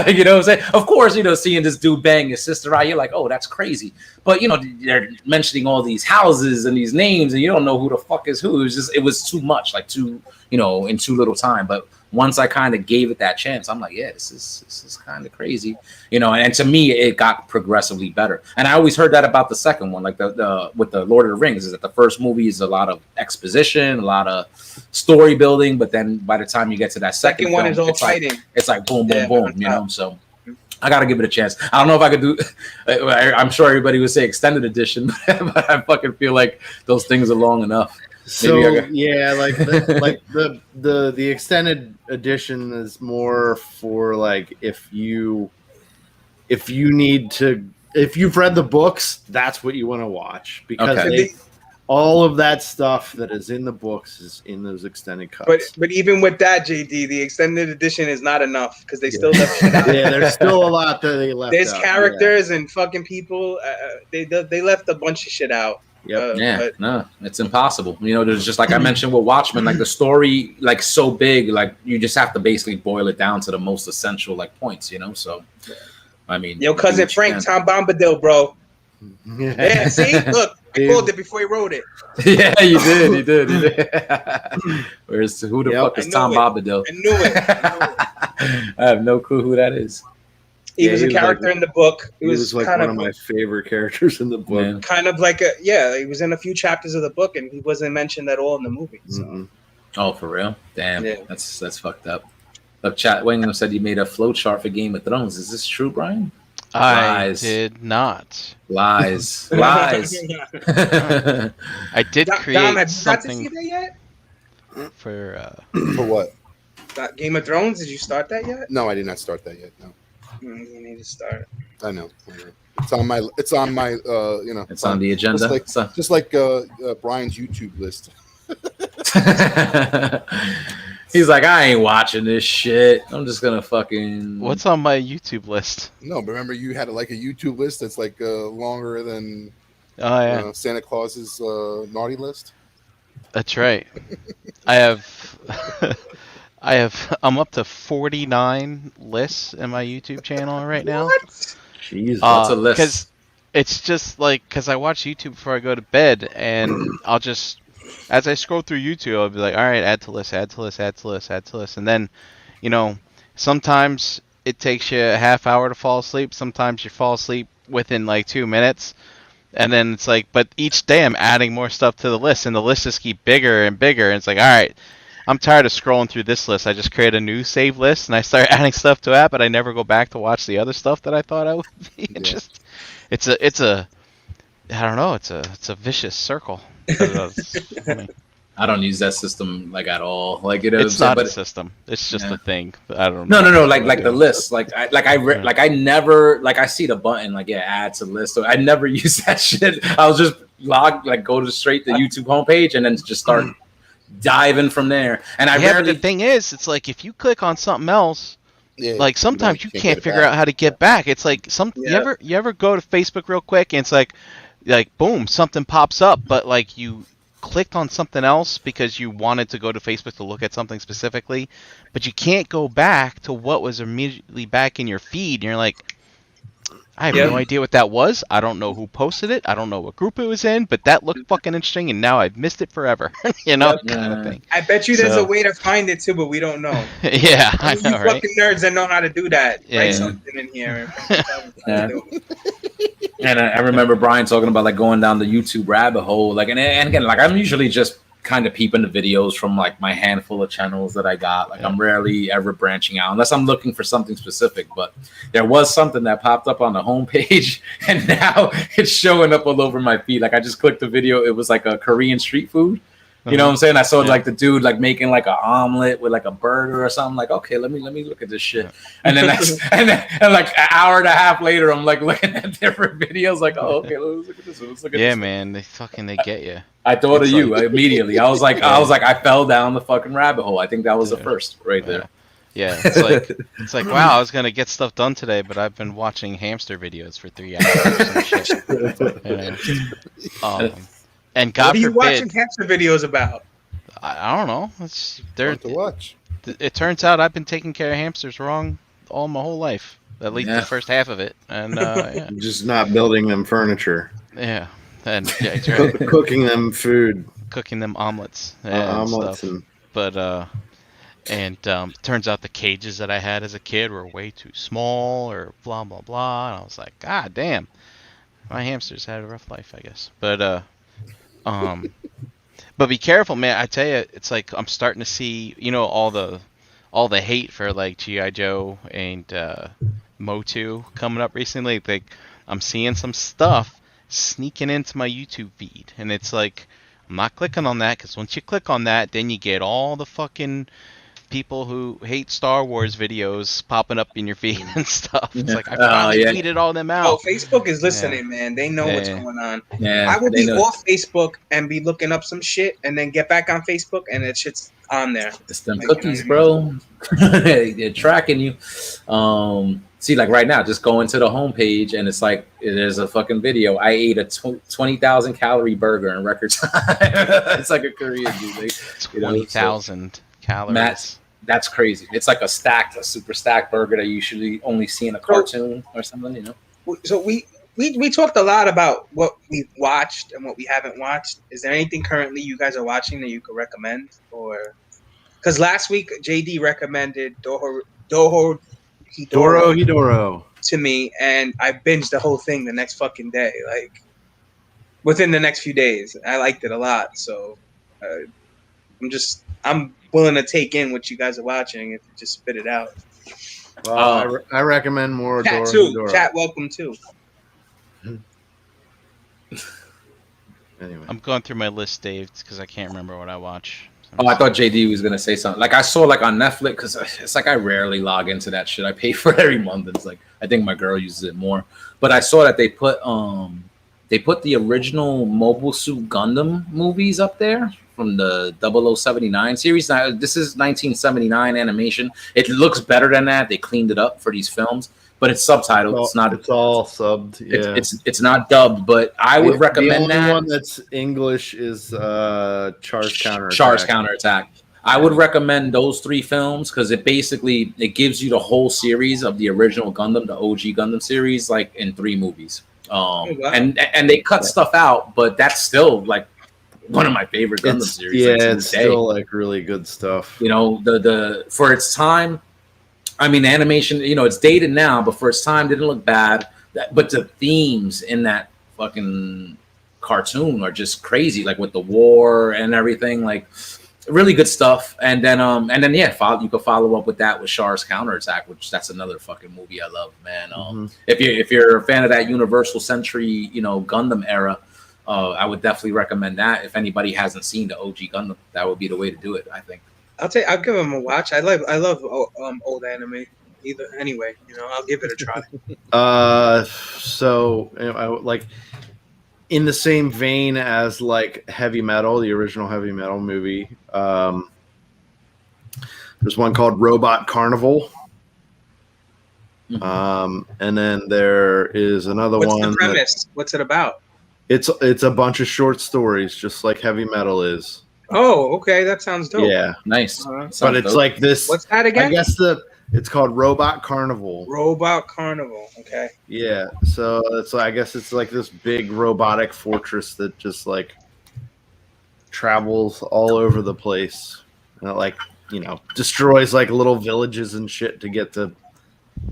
You know what I'm saying? Of course, seeing this dude bang his sister out, you're like, oh, that's crazy. But they're mentioning all these houses and these names, and you don't know who the fuck is who. It was too much, like in too little time. But once I kind of gave it that chance, I'm like, yeah, this is kind of crazy, And to me, it got progressively better. And I always heard that about the second one, like the with the Lord of the Rings, is that the first movie is a lot of exposition, a lot of story building, but then by the time you get to that second one film, is all fighting. It's like boom, boom, boom, So I got to give it a chance. I don't know if I could do. I'm sure everybody would say extended edition, but I fucking feel like those things are long enough. So yeah, like the extended edition is more for like if you've read the books, that's what you want to watch because all of that stuff that is in the books is in those extended cuts. But even with that, JD, the extended edition is not enough because they still left shit out. Yeah, there's still a lot that they left. There's characters and fucking people. They left a bunch of shit out. Yep. No, it's impossible. There's just like I mentioned with Watchmen, like the story, like so big, like you just have to basically boil it down to the most essential like points. So, I mean, yo, cousin Frank, Tom Bombadil, bro. Yeah, see, look, I called it before he wrote it. Yeah, you did. Where's who the fuck is Tom Bombadil? I knew it. I have no clue who that is. He was a character in the book. He was like one of my favorite characters in the book. Yeah. Kind of like he was in a few chapters of the book, and he wasn't mentioned at all in the movie. So. Oh, for real? Damn, that's fucked up. Look, chat. Wayne said you made a flow chart for Game of Thrones. Is this true, Brian? I did not. Lies. I did create Dom, have you got to something see that yet? for what? Game of Thrones. Did you start that yet? No, I did not start that yet. No, You need to start. I know. It's on my. It's on my. It's on the agenda. Just like Brian's YouTube list. He's like, I ain't watching this shit. I'm just gonna fucking. What's on my YouTube list? No, but remember you had like a YouTube list that's like longer than Oh yeah, Santa Claus's naughty list. that's right. I have, I'm up to 49 lists in my YouTube channel right now. What? Jesus. What's a list? Because it's just like, because I watch YouTube before I go to bed, and I'll just, as I scroll through YouTube, I'll be like, all right, add to list, add to list, add to list, add to list. And then, sometimes it takes you a half hour to fall asleep. Sometimes you fall asleep within like 2 minutes. And then it's like, but each day I'm adding more stuff to the list, and the list just keep bigger and bigger. And it's like, all right, I'm tired of scrolling through this list. I just create a new save list, and I start adding stuff to it, but I never go back to watch the other stuff that I thought I would be. It's a I don't know, it's a vicious circle. I don't use that system like at all. Like It's not a system. It's just a thing. But I don't know. No. Like the list. I never I see the button add to list. So I never use that shit. I'll just go to straight to YouTube homepage and then just start diving from there. And but the thing is, it's like if you click on something else, like sometimes you can't figure out how to get back. It's like you ever go to Facebook real quick and it's like boom, something pops up, but like you clicked on something else because you wanted to go to Facebook to look at something specifically, but you can't go back to what was immediately back in your feed, and you're like, I have no idea what that was. I don't know who posted it. I don't know what group it was in, but that looked fucking interesting, and now I've missed it forever. Kind of thing. I bet you there's a way to find it too, but we don't know. Yeah, I know, right? Fucking nerds that know how to do that. Write something in here. And I remember Brian talking about going down the YouTube rabbit hole, and again, I'm usually just kind of peeping the videos from my handful of channels that I got. I'm rarely ever branching out unless I'm looking for something specific. But there was something that popped up on the homepage, and now it's showing up all over my feed. I just clicked the video. It was a Korean street food. You know what I'm saying? I saw the dude making an omelet with a burger or something. Okay, let me look at this shit. And then and an hour and a half later, I'm looking at different videos. Oh, okay, let's look at this. Let's look at this. Yeah, man, they get you. I thought of you immediately. I was I fell down the fucking rabbit hole. I think that was the first right there. Yeah, it's like wow, I was gonna get stuff done today, but I've been watching hamster videos for 3 hours. And shit. And God what are you forbid, watching hamster videos about? I don't know. It's there to watch. It turns out I've been taking care of hamsters wrong all my whole life. At least the first half of it, and just not building them furniture. Yeah, and exactly. Cooking them food, cooking them omelets, omelets, and stuff. Turns out the cages that I had as a kid were way too small, or blah blah blah. And I was like, God damn, my hamsters had a rough life, I guess. But but be careful, man. I tell you, it's I'm starting to see, all the hate for G.I. Joe and Motu coming up recently. I'm seeing some stuff sneaking into my YouTube feed, and it's I'm not clicking on that, because once you click on that, then you get all the fucking people who hate Star Wars videos popping up in your feed and stuff. It's I finally weeded all them out. Oh, Facebook is listening, man. They know what's going on. Yeah, I will be off Facebook and be looking up some shit, and then get back on Facebook, and that shit's on there. It's them cookies, bro. They're tracking you. See, right now, just go into the homepage, and it's there's a fucking video. I ate a 20,000 calorie burger in record time. It's a Korean dude. 20,000 calories. That's crazy. It's a super stacked burger that you usually only see in a cartoon or something, So we talked a lot about what we've watched and what we haven't watched. Is there anything currently you guys are watching that you could recommend? Or because last week JD recommended Doro Hidoro to me, and I binged the whole thing the next fucking day, within the next few days. I liked it a lot, so I'm willing to take in what you guys are watching if you just spit it out. Well, I recommend more Chat Doro too. Hidoro. Chat, welcome too. Anyway, I'm going through my list, Dave, because I can't remember what I watch. Oh, I thought JD was gonna say something. Like I saw like on Netflix because it's like I rarely log into that shit. I pay for it every month. It's like I think my girl uses it more. But I saw that they put the original Mobile Suit Gundam movies up there from the 0079 series. Now, this is 1979 animation. It looks better than that. They cleaned it up for these films, but it's subtitled. It's not. It's all subbed. Yeah, it's not dubbed. But I would recommend the only that. one that's English is Char's Counterattack. Char's Counterattack. I would recommend those 3 films because it gives you the whole series of the original Gundam, the OG Gundam series, like in 3 movies. And they cut stuff out, but that's still like one of my favorite Gundam series. Yeah, it's still like really good stuff. You know, the for its time, I mean, the animation, you know, it's dated now, but for its time, didn't look bad. But the themes in that fucking cartoon are just crazy, like with the war and everything, like really good stuff. And then yeah, you could follow up with that with Char's Counterattack, which that's another fucking movie I love, man. If you're a fan of that Universal Century, you know, Gundam era, I would definitely recommend that. If anybody hasn't seen the OG Gundam, that would be the way to do it, I think. I'll give them a watch. I love old anime. Anyway, you know, I'll give it a try. So I like in the same vein as like Heavy Metal, the original Heavy Metal movie. There's one called Robot Carnival. And then there is another one. What's the premise? What's it about? It's a bunch of short stories, just like Heavy Metal is. Oh, okay, that sounds dope. Yeah, nice. But it's dope. Like this. What's that again? I guess it's called Robot Carnival. Robot Carnival. Okay. Yeah. So I guess it's like this big robotic fortress that just like travels all over the place. And it, like, you know, destroys like little villages and shit to get to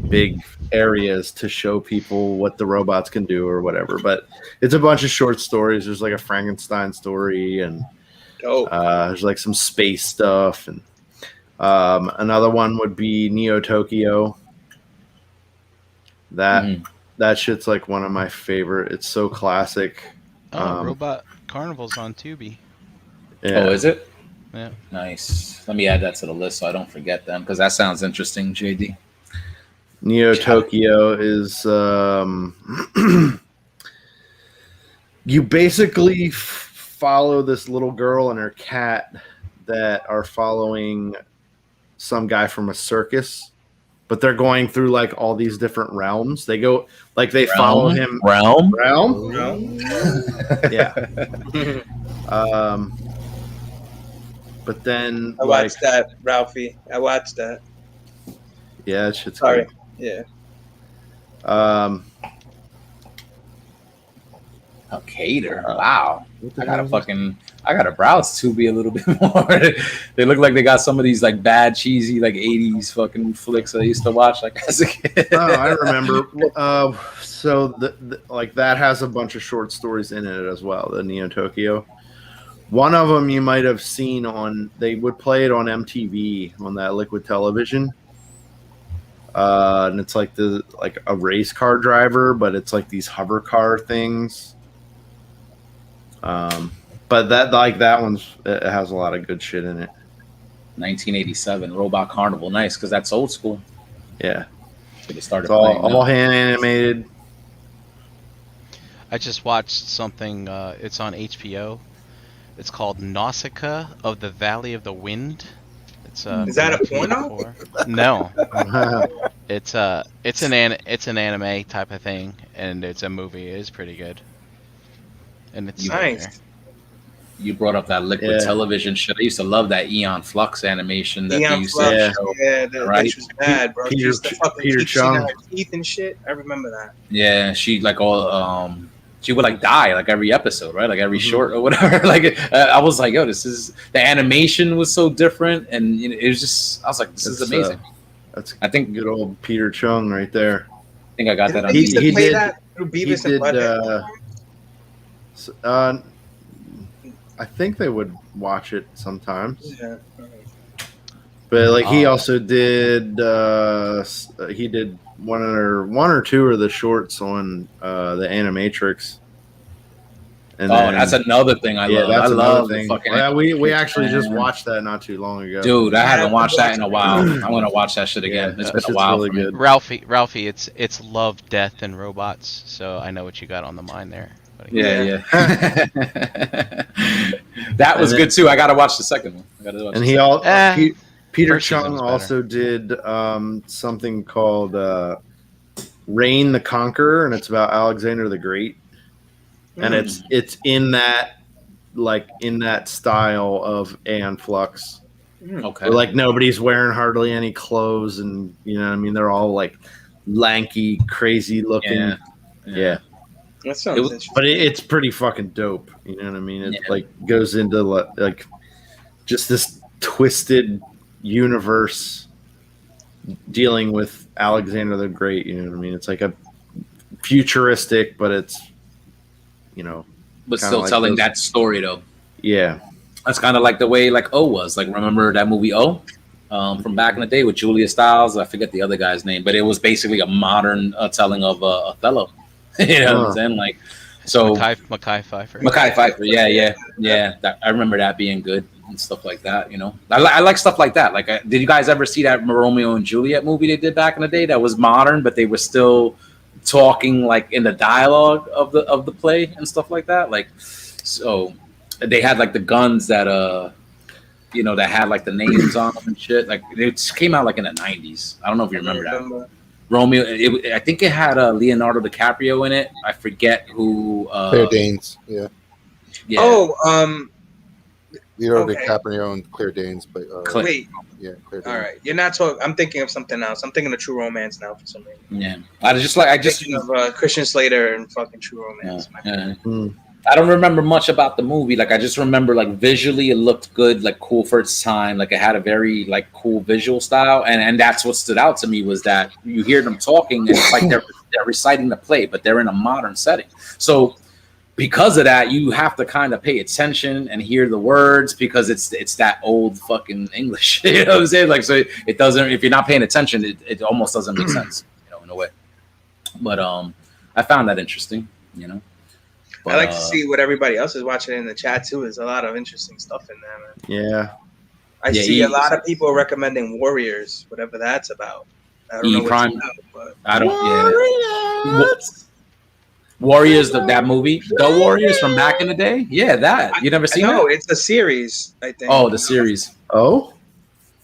big areas to show people what the robots can do or whatever. But it's a bunch of short stories. There's like a Frankenstein story and there's like some space stuff, and another one would be Neo Tokyo. That shit's like one of my favorite. It's so classic. Robot Carnival's on Tubi. Yeah. Oh, is it? Yeah. Nice. Let me add that to the list so I don't forget them, because that sounds interesting, JD. Neo Tokyo is you basically follow this little girl and her cat that are following some guy from a circus, but they're going through like all these different realms. They go like they follow him. Realm. Yeah. But then I watched that, Ralphie. I watched that. Yeah, shit's sorry. Good. Yeah. Cater. Wow. I gotta browse Tubi a little bit more. They look like they got some of these like bad, cheesy, like 80s fucking flicks I used to watch like as a kid. Oh, I remember. So like that has a bunch of short stories in it as well, the Neo Tokyo. One of them you might have seen they would play it on MTV on that Liquid Television. And it's like a race car driver, but it's like these hover car things. But that one's it has a lot of good shit in it. 1987 Robot Carnival, nice, because that's old school. Yeah, so they started it's all hand animated. I just watched something. It's on HBO. It's called Nausicaa of the Valley of the Wind. It's is that a porno? No. It's an anime type of thing, and it's a movie. It is pretty good. And it's nice. You brought up that Liquid Television shit. I used to love that Eon Flux animation that they used to show. Yeah, that was bad, bro. Peter Chung. Teeth and shit. I remember that. Yeah, she like all she would like die like every episode, right? Like every short or whatever. Like I was like, yo, this is the animation was so different, and you know, it was just I was like, this is amazing. I think good old Peter Chung right there. I think I got that on he did that through Beavis and Butthead. I think they would watch it sometimes. Yeah. But like he also did he did one or two of the shorts on the Animatrix. And that's another thing I love. I love the fucking. Yeah, we actually just watched that not too long ago. Dude, I haven't watched that in a while. I'm gonna watch that shit again. Yeah, it's been a while. really for me. good. Ralphie, it's love, death, and robots. So I know what you got on the mind there. Buddy. Yeah. That was good too. I gotta watch the second one. And he all Peter First season Chung was also did something called Reign the Conqueror, and it's about Alexander the Great. And it's in that style of Aeon Flux. Okay. Where, like, nobody's wearing hardly any clothes, and you know what I mean, they're all like lanky, crazy looking. Yeah. That sounds interesting. But it's pretty fucking dope. You know what I mean? It like goes into like just this twisted universe dealing with Alexander the Great. You know what I mean? It's like a futuristic, but it's, you know, but still like telling that story though. Yeah, that's kind of like the way like O was. Like, remember that movie O from back in the day with Julia Stiles? I forget the other guy's name, but it was basically a modern telling of Othello. You know what I'm saying? Like, so Mekhi Phifer. Mekhi Phifer, yeah. I remember that being good and stuff like that. You know, I like stuff like that. Like, did you guys ever see that Romeo and Juliet movie they did back in the day? That was modern, but they were still talking like in the dialogue of the play and stuff like that. Like, so they had like the guns that you know, that had like the names on them and shit. Like, it came out like in the 90s. I don't know if you remember that. Romeo, I think it had Leonardo DiCaprio in it. I forget who. Claire Danes, yeah. Oh, Leonardo DiCaprio and Claire Danes, but wait. Yeah, Claire Danes. All right, you're not talking. I'm thinking of something else. I'm thinking of True Romance now for some reason. Yeah, I just thinking of Christian Slater and fucking True Romance. I don't remember much about the movie. Like, I just remember like visually it looked good, like cool for its time. Like, it had a very like cool visual style, and that's what stood out to me was that you hear them talking and it's like they're reciting the play, but they're in a modern setting. So because of that, you have to kind of pay attention and hear the words because it's that old fucking English. You know what I'm saying? Like, so it doesn't. If you're not paying attention, it almost doesn't make sense. You know, in a way. But I found that interesting. You know. But, I like to see what everybody else is watching in the chat too. There's a lot of interesting stuff in there, man. Yeah. I see a lot of people recommending Warriors, whatever that's about. I don't know what it's about, but I don't. Warriors. Warriors, that movie, The Warriors from back in the day. Yeah, that you never seen? No, it's a series. I think. Oh, the series. Oh,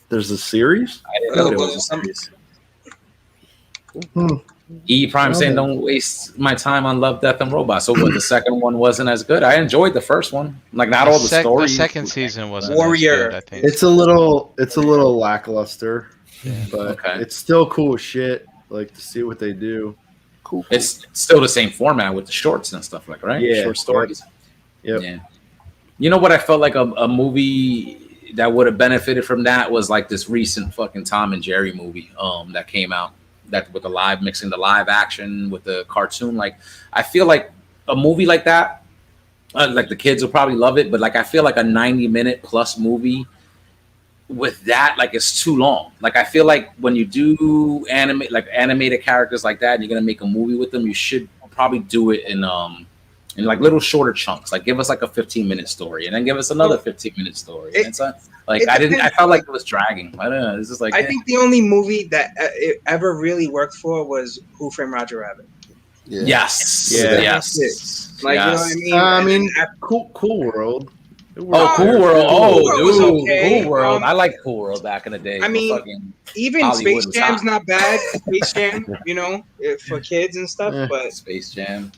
there's a series. I didn't know there was a series. E Prime saying, "Don't waste my time on Love, Death, and Robots." So, what, the second one wasn't as good? I enjoyed the first one. Like, not all the stories. The second season wasn't Warrior. as good, I think. It's a little lackluster, but it's still cool shit. Like, to see what they do. Cool. It's still the same format with the shorts and stuff, like, right? Yeah, short stories. Yep. Yeah. You know what? I felt like a movie that would have benefited from that was like this recent fucking Tom and Jerry movie that came out. That with the mixing the live action with the cartoon. Like, I feel like a movie like that, like the kids will probably love it, but like I feel like a 90-minute plus movie with that, like, it's too long. Like, I feel like when you do animated characters like that and you're gonna make a movie with them, you should probably do it in like little shorter chunks. Like, give us like a 15-minute story and then give us another 15-minute story. I felt like it was dragging. I don't know. It's just like, I think the only movie that it ever really worked for was Who Framed Roger Rabbit. Yeah. Yes. Yeah. Yes. Like, you know what I mean? Cool World. Cool World. Oh, okay. Cool World. I like Cool World back in the day. I mean, even Hollywood Space Jam's not bad. Space Jam, you know, for kids and stuff. But Space Jam.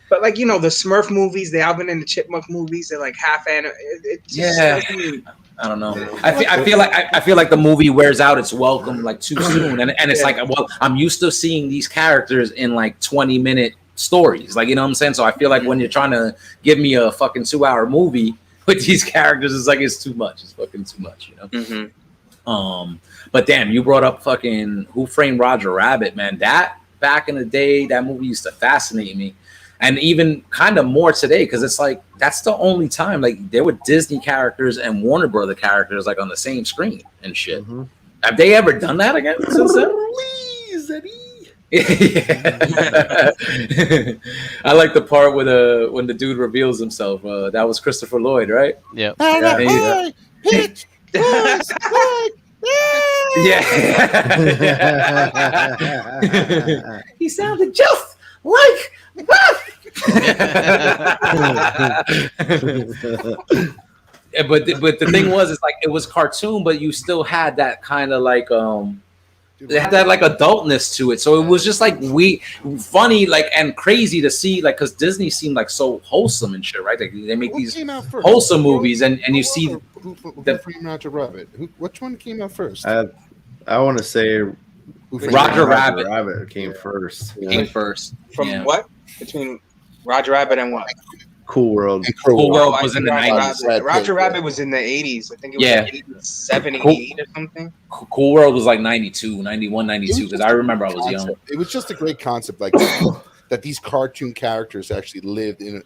But like, you know, the Smurf movies, the Alvin and the Chipmunk movies, they're like half animated. I don't know. I feel like the movie wears out its welcome like too soon, and it's like, well, I'm used to seeing these characters in like 20-minute stories, like, you know what I'm saying. So I feel like when you're trying to give me a fucking 2-hour movie with these characters, it's like it's too much. It's fucking too much, you know. Mm-hmm. But damn, you brought up fucking Who Framed Roger Rabbit, man. That back in the day, that movie used to fascinate me. And even kind of more today, because it's like that's the only time like there were Disney characters and Warner Brother characters like on the same screen and shit. Have they ever done that again since then? I like the part with when the dude reveals himself. That was Christopher Lloyd, right? Yep. Yeah. He sounded just like but the thing was, it's like it was cartoon, but you still had that kind of like it had that like adultness to it. So it was just like funny, like and crazy to see, like because Disney seemed like so wholesome and shit, right? Like they make these wholesome movies, and you see who Framed Roger Rabbit. Which one came out first? I want to say Roger Rabbit came first. Came first. From what? Between Roger Rabbit and what? Cool World. Cool World was in the 90s. Roger Rabbit was in the 80s. I think it was like 87, 88 or something. Cool World was like 92, 91, 92, because I remember I was young. It was just a great concept, like that these cartoon characters actually lived in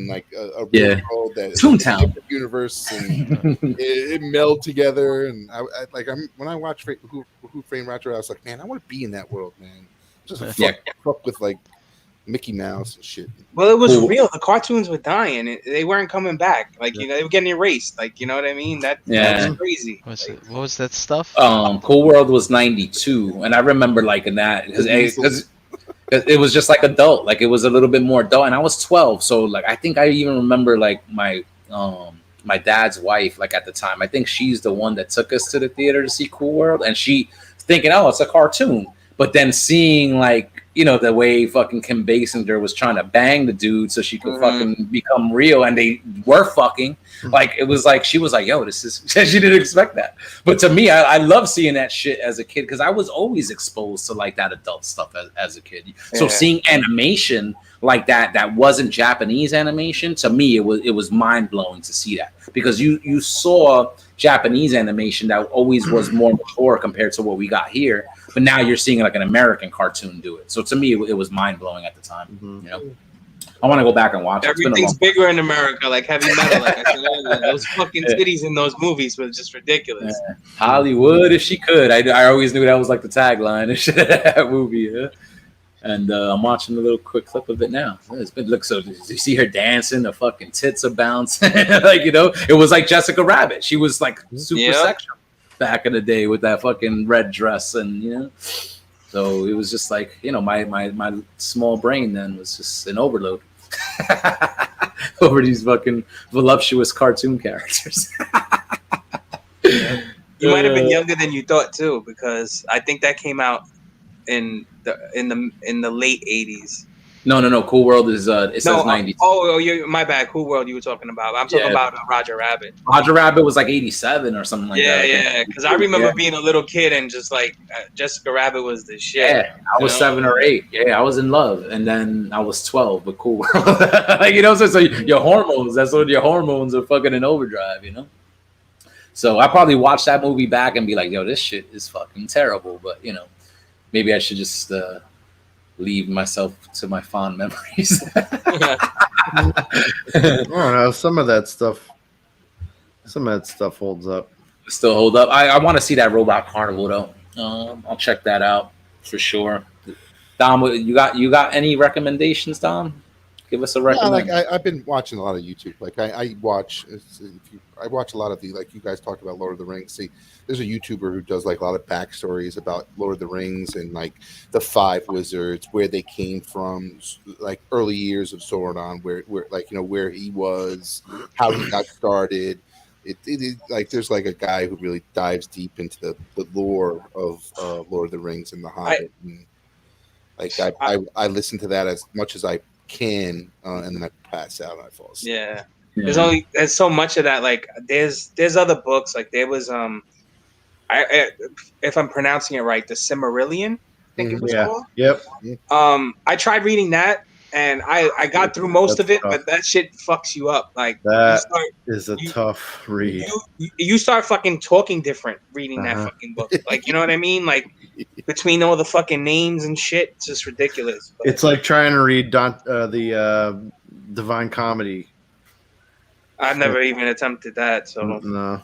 like a real world, that Toontown universe, and it meld together. And when I watched Who Framed Roger Rabbit, I was like, man, I want to be in that world, man. Just fuck with like Mickey Mouse and shit. Well, it was real. The cartoons were dying. They weren't coming back. Like, you know, they were getting erased. Like, you know what I mean? That was crazy. What was that stuff? Cool World was 92, and I remember liking that because it was just like adult. Like it was a little bit more adult, and I was 12, so like I think I even remember like my dad's wife, like at the time. I think she's the one that took us to the theater to see Cool World, and she thinking, oh, it's a cartoon, but then seeing like, you know, the way fucking Kim Basinger was trying to bang the dude so she could fucking become real, and they were fucking like, it was like she was like, yo, this is she didn't expect that. But to me, I love seeing that shit as a kid because I was always exposed to like that adult stuff as a kid. So seeing animation like that wasn't Japanese animation, to me it was mind blowing to see that, because you saw Japanese animation that always was more mature compared to what we got here, but now you're seeing like an American cartoon do it. So to me, it was mind blowing at the time. You know, I want to go back and watch. Everything's bigger in America, like heavy metal. Like I said, those fucking cities in those movies was just ridiculous. Hollywood, if she could. I always knew that was like the tagline and shit of that movie. And I'm watching a little quick clip of it now. Look, so you see her dancing, the fucking tits are bouncing. Like, you know, it was like Jessica Rabbit. She was like super sexual back in the day with that fucking red dress, and you know. So it was just like, you know, my small brain then was just an overload over these fucking voluptuous cartoon characters. You might have been younger than you thought too, because I think that came out in the late 80s. No. Cool World is says 90. My bad. Cool World you were talking about. I'm talking about Roger Rabbit. Roger Rabbit was like 87 or something like that. Yeah. Because I remember being a little kid and just like Jessica Rabbit was the shit. Yeah, I was 7 or 8. Yeah, I was in love, and then I was 12 with Cool World. Like, you know, so your hormones. That's when your hormones are fucking in overdrive. You know. So I probably watched that movie back and be like, yo, this shit is fucking terrible. But you know, maybe I should just leave myself to my fond memories. I don't know. Some of that stuff holds up. Still hold up. I want to see that Robot Carnival though. I'll check that out for sure. Dom, you got any recommendations, Dom? Give us a recommendation. Yeah, like I've been watching a lot of YouTube. Like I watch a lot of the, like you guys talked about Lord of the Rings. See, there's a YouTuber who does like a lot of backstories about Lord of the Rings and like the 5 wizards, where they came from, like early years of Sauron, where like, you know, where he was, how he got started. It like there's like a guy who really dives deep into the lore of Lord of the Rings and the Hobbit. And like I listen to that as much as I can, and then I pass out and I fall asleep. Yeah. There's so much of that. Like there's other books. Like there was if I'm pronouncing it right, the Silmarillion, I think it was called. Yep. I tried reading that, and I got through most of it, but that shit fucks you up. Like that is a tough read. You start fucking talking different reading that fucking book. Like, you know what I mean? Like between all the fucking names and shit, it's just ridiculous. But it's like trying to read the Divine Comedy. I've never even attempted that. So no.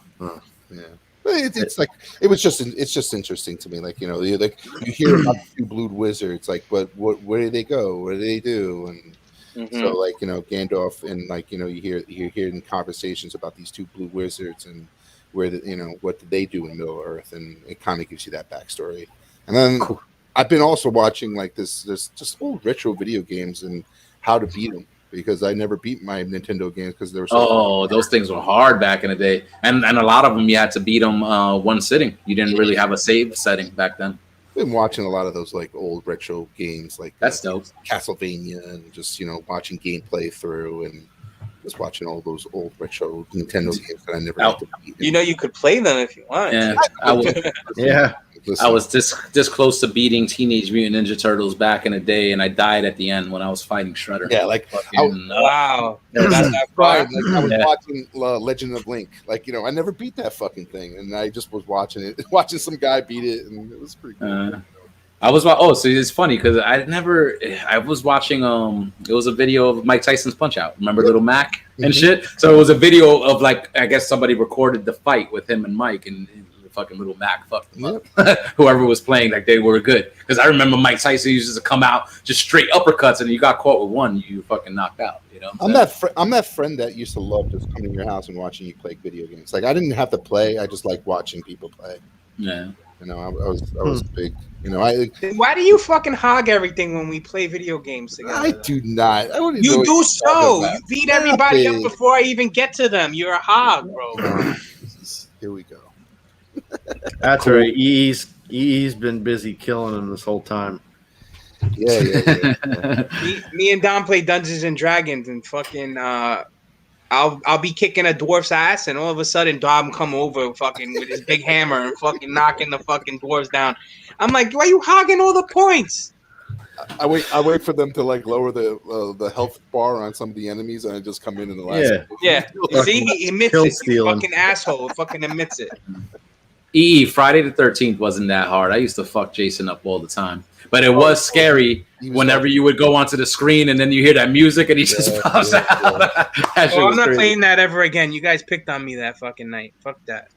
Yeah. It's like it's just interesting to me. Like you hear about the two blue wizards, like, but where do they go? What do they do? And so like Gandalf, and like you hear in conversations about these two blue wizards and where what did they do in Middle Earth, and it kind of gives you that backstory. And then I've been also watching like there's just old retro video games and how to beat them, because I never beat my Nintendo games because they were so those things were hard back in the day, and a lot of them you had to beat them one sitting. You didn't really have a save setting back then. I've been watching a lot of those like old retro games, like that's dope. Castlevania, and just watching gameplay through, and just watching all those old retro Nintendo games that I never got to beat. You could play them if you want. Yeah, I was this close to beating Teenage Mutant Ninja Turtles back in the day, and I died at the end when I was fighting Shredder. Yeah, like wow. I was watching Legend of Link. Like I never beat that fucking thing, and I just was watching some guy beat it, and it was pretty cool. I was so it's funny because I was watching it was a video of Mike Tyson's Punch Out. Remember Little Mac and shit? So it was a video of like I guess somebody recorded the fight with him and Mike, and fucking Little Mac fucked him up. Whoever was playing, like they were good. Because I remember Mike Tyson used to come out just straight uppercuts, and you got caught with one, you fucking knocked out. I'm that friend that used to love just coming to your house and watching you play video games. Like I didn't have to play, I just like watching people play. Yeah. I was big. Why do you fucking hog everything when we play video games together? I do not. You do so. You beat everybody up before I even get to them. You're a hog, bro. Here we go. That's right. EE's been busy killing him this whole time. Yeah. Me and Don play Dungeons and Dragons, and fucking I'll be kicking a dwarf's ass, and all of a sudden Dom come over fucking with his big hammer and fucking knocking the fucking dwarves down. I'm like, why are you hogging all the points? I wait for them to like lower the health bar on some of the enemies, and I just come in the last. Yeah. You see, he admits it. He's fucking asshole. Fucking admits it. Friday the 13th wasn't that hard. I used to fuck Jason up all the time, but it was scary whenever you would go onto the screen and then you hear that music and he just pops out. I'm not playing that ever again. You guys picked on me that fucking night. Fuck that.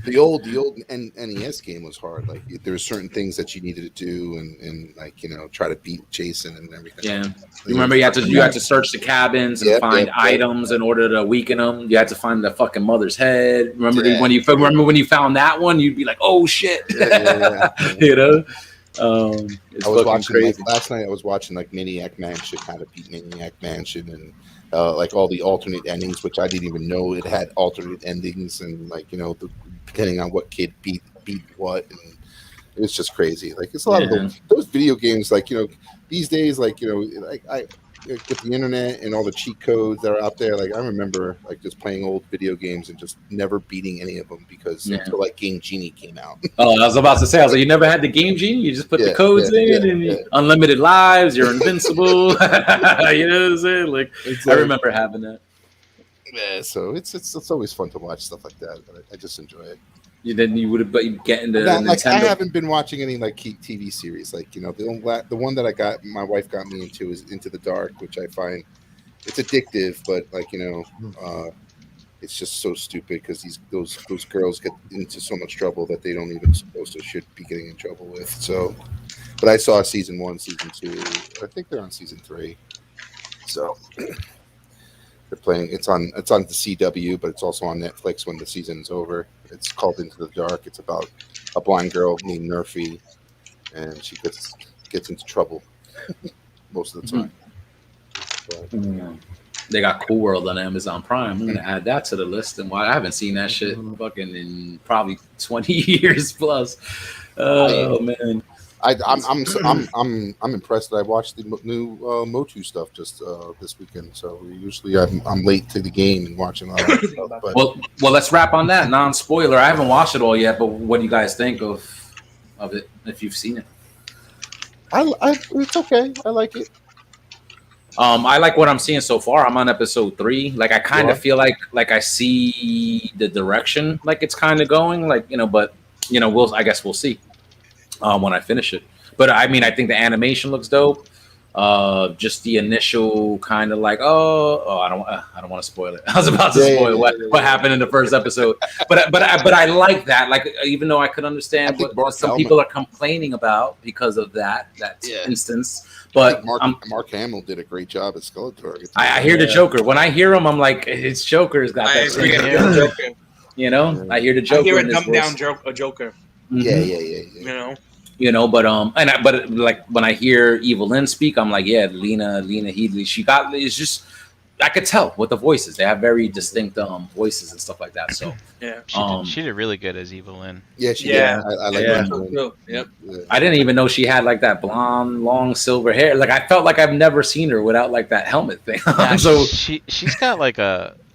The old NES game was hard. Like there were certain things that you needed to do and like try to beat Jason and everything. Yeah, you remember you had to search the cabins and find items in order to weaken them. You had to find the fucking mother's head. Remember when you found that one, you'd be like, oh shit, yeah. I was watching last night. I was watching like Maniac Mansion, how to beat Maniac Mansion, and like all the alternate endings, which I didn't even know it had alternate endings, and like depending on what kid beat what, and it was just crazy. Like it's a lot of those video games. Like these days, like I with the internet and all the cheat codes that are out there. Like I remember like just playing old video games and just never beating any of them because until like Game Genie came out. Oh, I was about to say, I was like, you never had the Game Genie? You just put the codes in and unlimited lives. You're invincible. You know what I'm saying? Like I remember having that. Yeah, so it's always fun to watch stuff like that. But I just enjoy it. You would have get into like I haven't been watching any like TV series. Like the one that my wife got me into is Into the Dark, which I find it's addictive, but like it's just so stupid because those girls get into so much trouble that they don't even should be getting in trouble with. So, but I saw season 1, season 2. I think they're on season 3. So. They're playing. It's on the CW, but it's also on Netflix when the season's over. It's called Into the Dark. It's about a blind girl named Nerfie, and she gets into trouble most of the time. They got Cool World on Amazon Prime. I'm gonna add that to the list. And why I haven't seen that shit fucking in probably 20 years plus. Oh man. I'm impressed that I watched the new Motu stuff just this weekend. So usually I'm late to the game and watching all that stuff. But. Well, let's wrap on that. Non-spoiler. I haven't watched it all yet, but what do you guys think of it if you've seen it? It's okay. I like it. I like what I'm seeing so far. I'm on episode 3. Like I kind of feel like I see the direction like it's kind of going. Like but I guess we'll see. When I finish it, but I mean, I think the animation looks dope. Just the initial kind of like, I don't want to spoil it. I was about to spoil what happened in the first episode, but I like that. Like, even though I could understand what some people are complaining about because of that instance, but Mark Hamill did a great job as Skeletor. I hear the Joker. When I hear him, I'm like, his Joker's got that. Joker. You know, I hear the Joker. I hear a dumbed down Joker. Yeah. You know, but like when I hear Evelyn speak, I'm like, yeah, Lena Headey. It's just, I could tell with the voices. They have very distinct voices and stuff like that. So yeah, she did really good as Evelyn. Yeah, she did. I like that. Yep. I didn't even know she had like that blonde, long silver hair. Like, I felt like I've never seen her without like that helmet thing. Yeah, so she's got like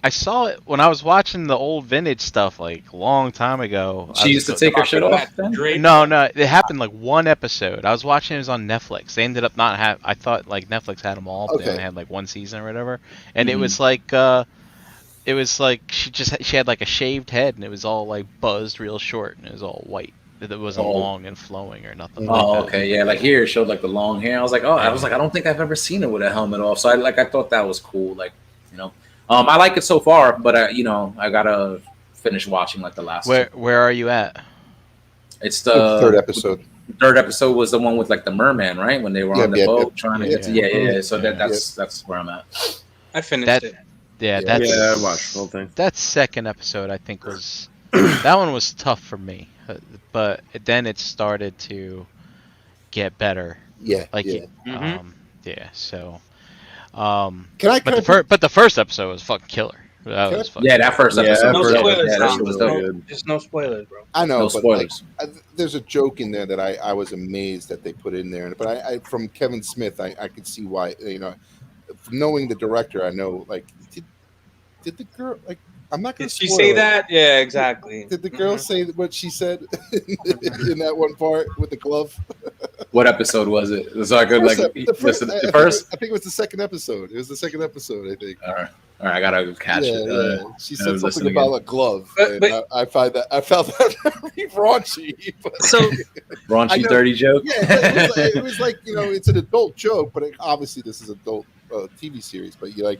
I saw it when I was watching the old vintage stuff like a long time ago. She used to take her shit off. No, it happened like one episode. I was watching it was on Netflix. They ended up not have. I thought like Netflix had them all, but they only had like one season or whatever. And it was like she had like a shaved head and it was all like buzzed real short and it was all white. It wasn't long and flowing or nothing. Okay, yeah. Like here, it showed like the long hair. I was like, I don't think I've ever seen her with a helmet off. So I thought that was cool. Like, you know. I like it so far, but I gotta finish watching like the last. Where are you at? It's the third episode. Third episode was the one with like the merman, right? When they were on the boat trying to get to. Yeah. So that's where I'm at. I finished it. Yeah, I watched the whole thing. That second episode, I think, was that one was tough for me, but then it started to get better. Yeah, So. But the first episode was fucking killer. That first episode. No spoilers. Good. Just no spoilers, bro. I know, No but spoilers. like, there's a joke in there that I was amazed that they put in there. But I from Kevin Smith, I could see why. You know, from knowing the director, I know like did the girl like. I'm not going to. Did she say that? Yeah, exactly. Did the girl say what she said in that one part with the glove? What episode was it? So I could the first. I think it was the second episode. It was the second episode. I think. All right, I gotta catch it. Yeah. She said something about a glove. But I found that very raunchy. So raunchy, dirty joke. Yeah, it was like it's an adult joke, but obviously this is adult. TV series, but you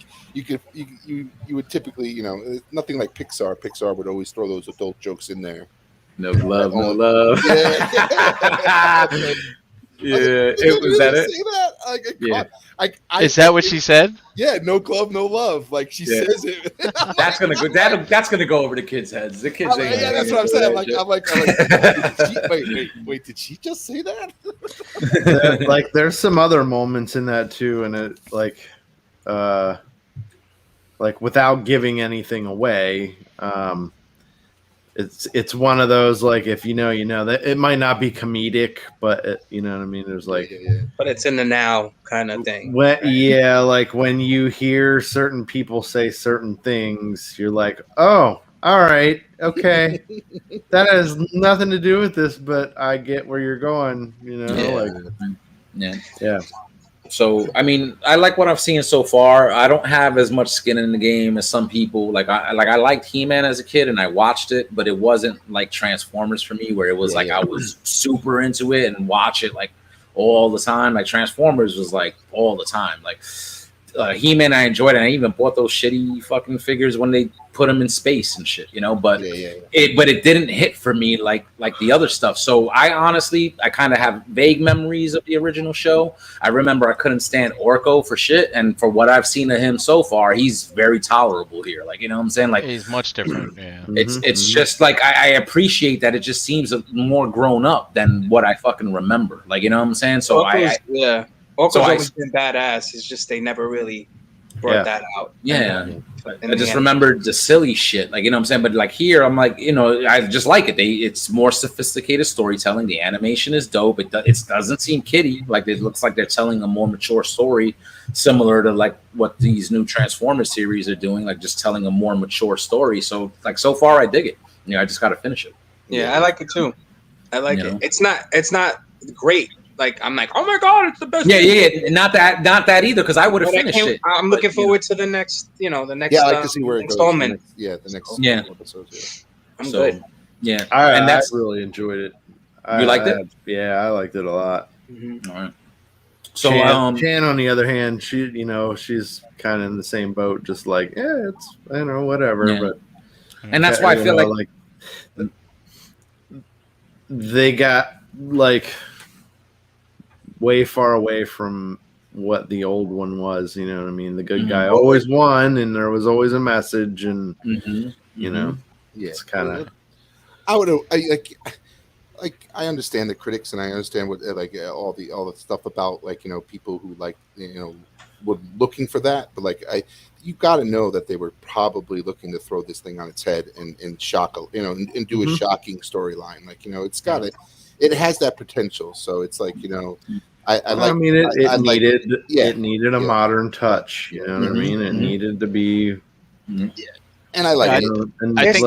would typically nothing like Pixar. Pixar would always throw those adult jokes in there. No glove, no love. Yeah, it was that it. Say that? Yeah. Is that what she said? Yeah, no glove, no love. Like she says it. That's gonna go over the kids' heads. The kids. That's what I'm saying. I'm like wait, did she just say that? Like, there's some other moments in that too, and it like without giving anything away. It's one of those, like, if that it might not be comedic, but you know what I mean. There's like, but it's in the now kind of thing. Like when you hear certain people say certain things, you're like, oh, all right, okay, that has nothing to do with this, but I get where you're going. Yeah. So, I mean, I like what I've seen so far. I don't have as much skin in the game as some people. I liked He-Man as a kid and I watched it, but it wasn't like Transformers for me, where it was I was super into it and watch it like all the time. Like Transformers was like all the time. Like He-Man, I enjoyed it. I even bought those shitty fucking figures when they put them in space and shit, But it didn't hit for me like the other stuff. So I kind of have vague memories of the original show. I remember I couldn't stand Orko for shit, and for what I've seen of him so far, he's very tolerable here. Like, what I'm saying? Like, he's much different. Yeah, it's just like I appreciate that it just seems more grown up than what I fucking remember. Like, what I'm saying? So Orko's always been badass. It's just they never really brought that out. Yeah. I just remembered the silly shit. Like, what I'm saying? But like here, I'm like, I just like it. It's more sophisticated storytelling. The animation is dope. It doesn't seem kiddie. Like, it looks like they're telling a more mature story, similar to like what these new Transformers series are doing, like just telling a more mature story. So like, so far I dig it. I just got to finish it. Yeah, I like it too. I like it. It's not great. Like, I'm like, oh my god, it's the best. Yeah. Not that either, because I would have finished it. I'm looking forward to the next, the next. Yeah, I like to see where it installment. Goes. The next episodes. Yeah. I'm good. Yeah, I really enjoyed it. You liked it? Yeah, I liked it a lot. Mm-hmm. All right. So Chan, on the other hand, she's kind of in the same boat, just like, yeah, it's whatever. Yeah. But and that's why I feel like they got like way far away from what the old one was. You know what I mean? The good guy always won, and there was always a message, and it's kind of. I understand the critics, and I understand what all the stuff about people who were looking for that, but you got to know that they were probably looking to throw this thing on its head and shock and do a shocking storyline. It's got it has that potential. So it's it needed a modern touch. You know what I mean? It needed to be. And I like it. I think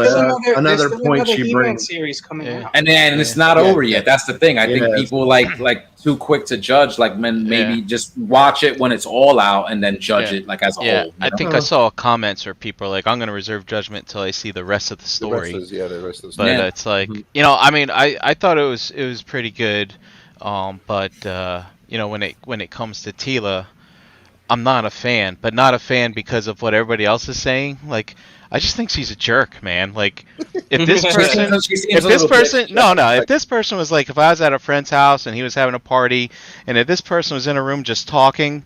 another point she brings. Series coming out, and it's not over yet. That's the thing. I think people like too quick to judge. Maybe just watch it when it's all out and then judge it as a whole. I think I saw comments where people are like, "I'm going to reserve judgment till I see the rest of the story." The rest of the story. But it's like I mean, I thought it was pretty good, but when it comes to Teela, I'm not a fan. But not a fan because of what everybody else is saying. I just think she's a jerk, man. If this person was if I was at a friend's house and he was having a party, and if this person was in a room just talking,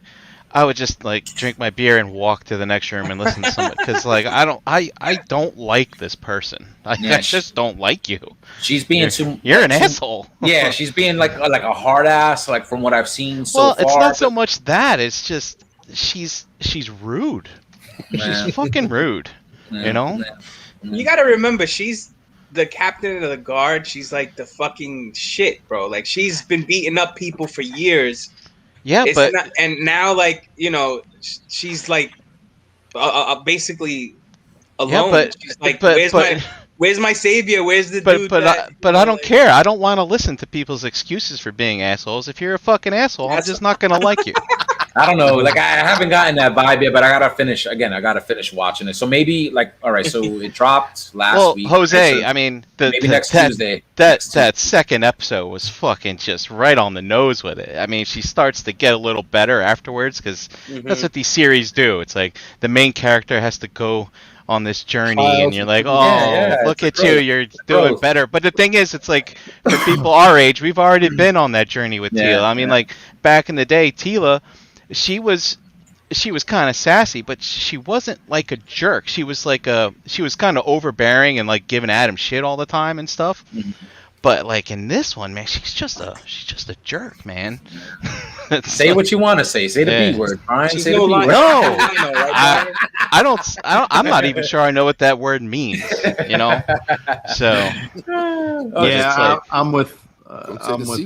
I would just drink my beer and walk to the next room and listen to somebody, because I don't like this person. I just don't like you. She's being you're an asshole. Yeah, she's being like a hard ass. From what I've seen so far. Well, it's not so much that. It's just she's rude. She's fucking rude. You got to remember, she's the captain of the guard. She's the fucking shit, bro. She's been beating up people for years. Yeah, and now she's basically alone. Yeah, she's where's my savior? Where's the dude? But I don't care. I don't want to listen to people's excuses for being assholes. If you're a fucking asshole, I'm just not gonna like you. I don't know. I haven't gotten that vibe yet, but I gotta finish watching it. So maybe all right. So it dropped last week. Jose, I mean, maybe next Tuesday. That second episode was fucking just right on the nose with it. I mean, she starts to get a little better afterwards, because that's what these series do. It's the main character has to go on this journey, and you're look at you, you're doing better. But the thing is, it's for people our age, we've already been on that journey with Teela. I mean, back in the day, Teela, she was kind of sassy, but she wasn't a jerk. She was she was kind of overbearing and giving Adam shit all the time and stuff. But in this one, man, she's just a jerk, man. Say what you want to say. Say the B word, Brian. Say the B word. No, I don't. I'm not even sure I know what that word means. So I'm with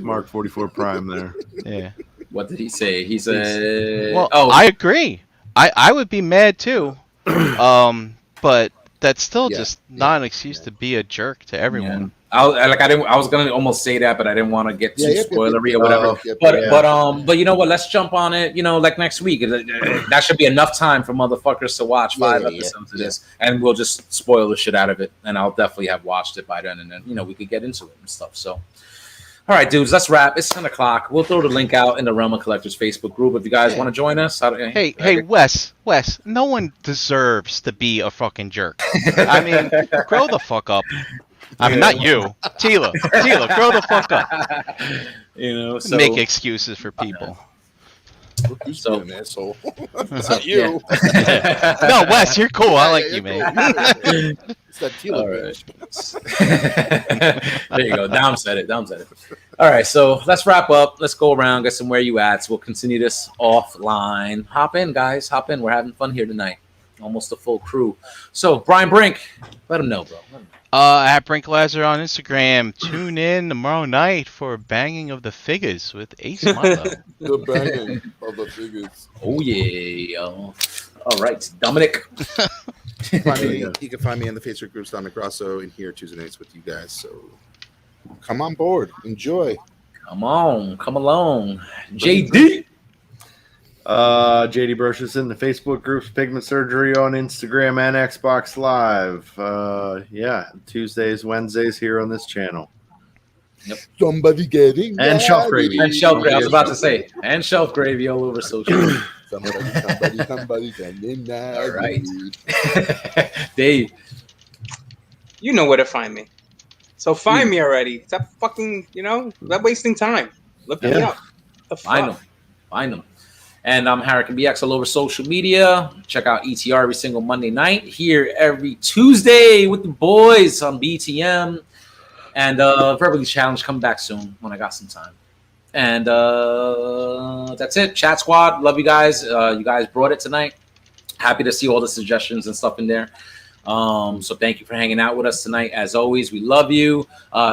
Mark 44 Prime there. Yeah. What did he say? He said, I agree. I would be mad too. But that's still just not an excuse to be a jerk to everyone. I was gonna almost say that, but I didn't want to get too spoilery or whatever. But you know what? Let's jump on it. Next week. That should be enough time for motherfuckers to watch 5 episodes of this, and we'll just spoil the shit out of it. And I'll definitely have watched it by then, and then we could get into it and stuff. So. All right, dudes, let's wrap. It's 10 o'clock. We'll throw the link out in the Realm of Collectors Facebook group if you guys want to join us. Hey, Wes, no one deserves to be a fucking jerk. I mean, grow the fuck up. I mean, not you. Teela, grow the fuck up. So, make excuses for people. So an asshole. Not you. No, Wes, you're cool. I like you, man. It's that Teela bitch. There you go. Dom said it. All right, so let's wrap up. Let's go around, get some where you at. So we'll continue this offline. Hop in, guys. Hop in. We're having fun here tonight. Almost a full crew. So Brian Brink, let him know, bro. At Brinklizer on Instagram. Tune in tomorrow night for Banging of the Figures with Ace Milo. The Banging of the Figures. Oh yeah. All right, Dominic. You can find me in the Facebook groups Dominic Grosso and here Tuesday nights with you guys. So come on board, enjoy. Come along. JD. JD Brocious in the Facebook groups, Pigment Surgery on Instagram and Xbox Live. Tuesdays, Wednesdays here on this channel. Yep. Somebody getting And shelf married. gravy. And shelf gravy. I was about to say, and shelf gravy all over social. Somebody getting married. All right. Dave. You know where to find me. So find me already. Stop fucking, not wasting time. Look me up. The fuck? Find them. And I'm Harrican BX all over social media. Check out ETR every single Monday night. Here every Tuesday with the boys on BTM. And Verbally Challenge coming back soon when I got some time. And that's it. Chat Squad. Love you guys. You guys brought it tonight. Happy to see all the suggestions and stuff in there. So thank you for hanging out with us tonight. As always, we love you.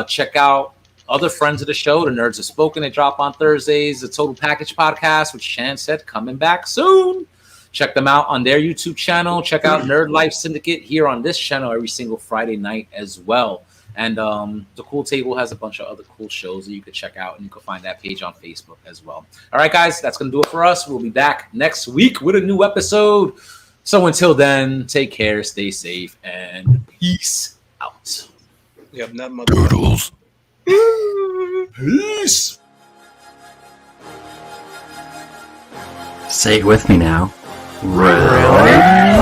Check out other friends of the show, the Nerds Have Spoken. They drop on Thursdays. The Total Package Podcast, which Shan said coming back soon. Check them out on their YouTube channel. Check out Nerd Life Syndicate here on this channel every single Friday night as well. And the Cool Table has a bunch of other cool shows that you can check out, and you can find that page on Facebook as well. All right, guys, that's going to do it for us. We'll be back next week with a new episode. So until then, take care, stay safe, and peace out. You have nut mother. Peace. Say it with me now. Really?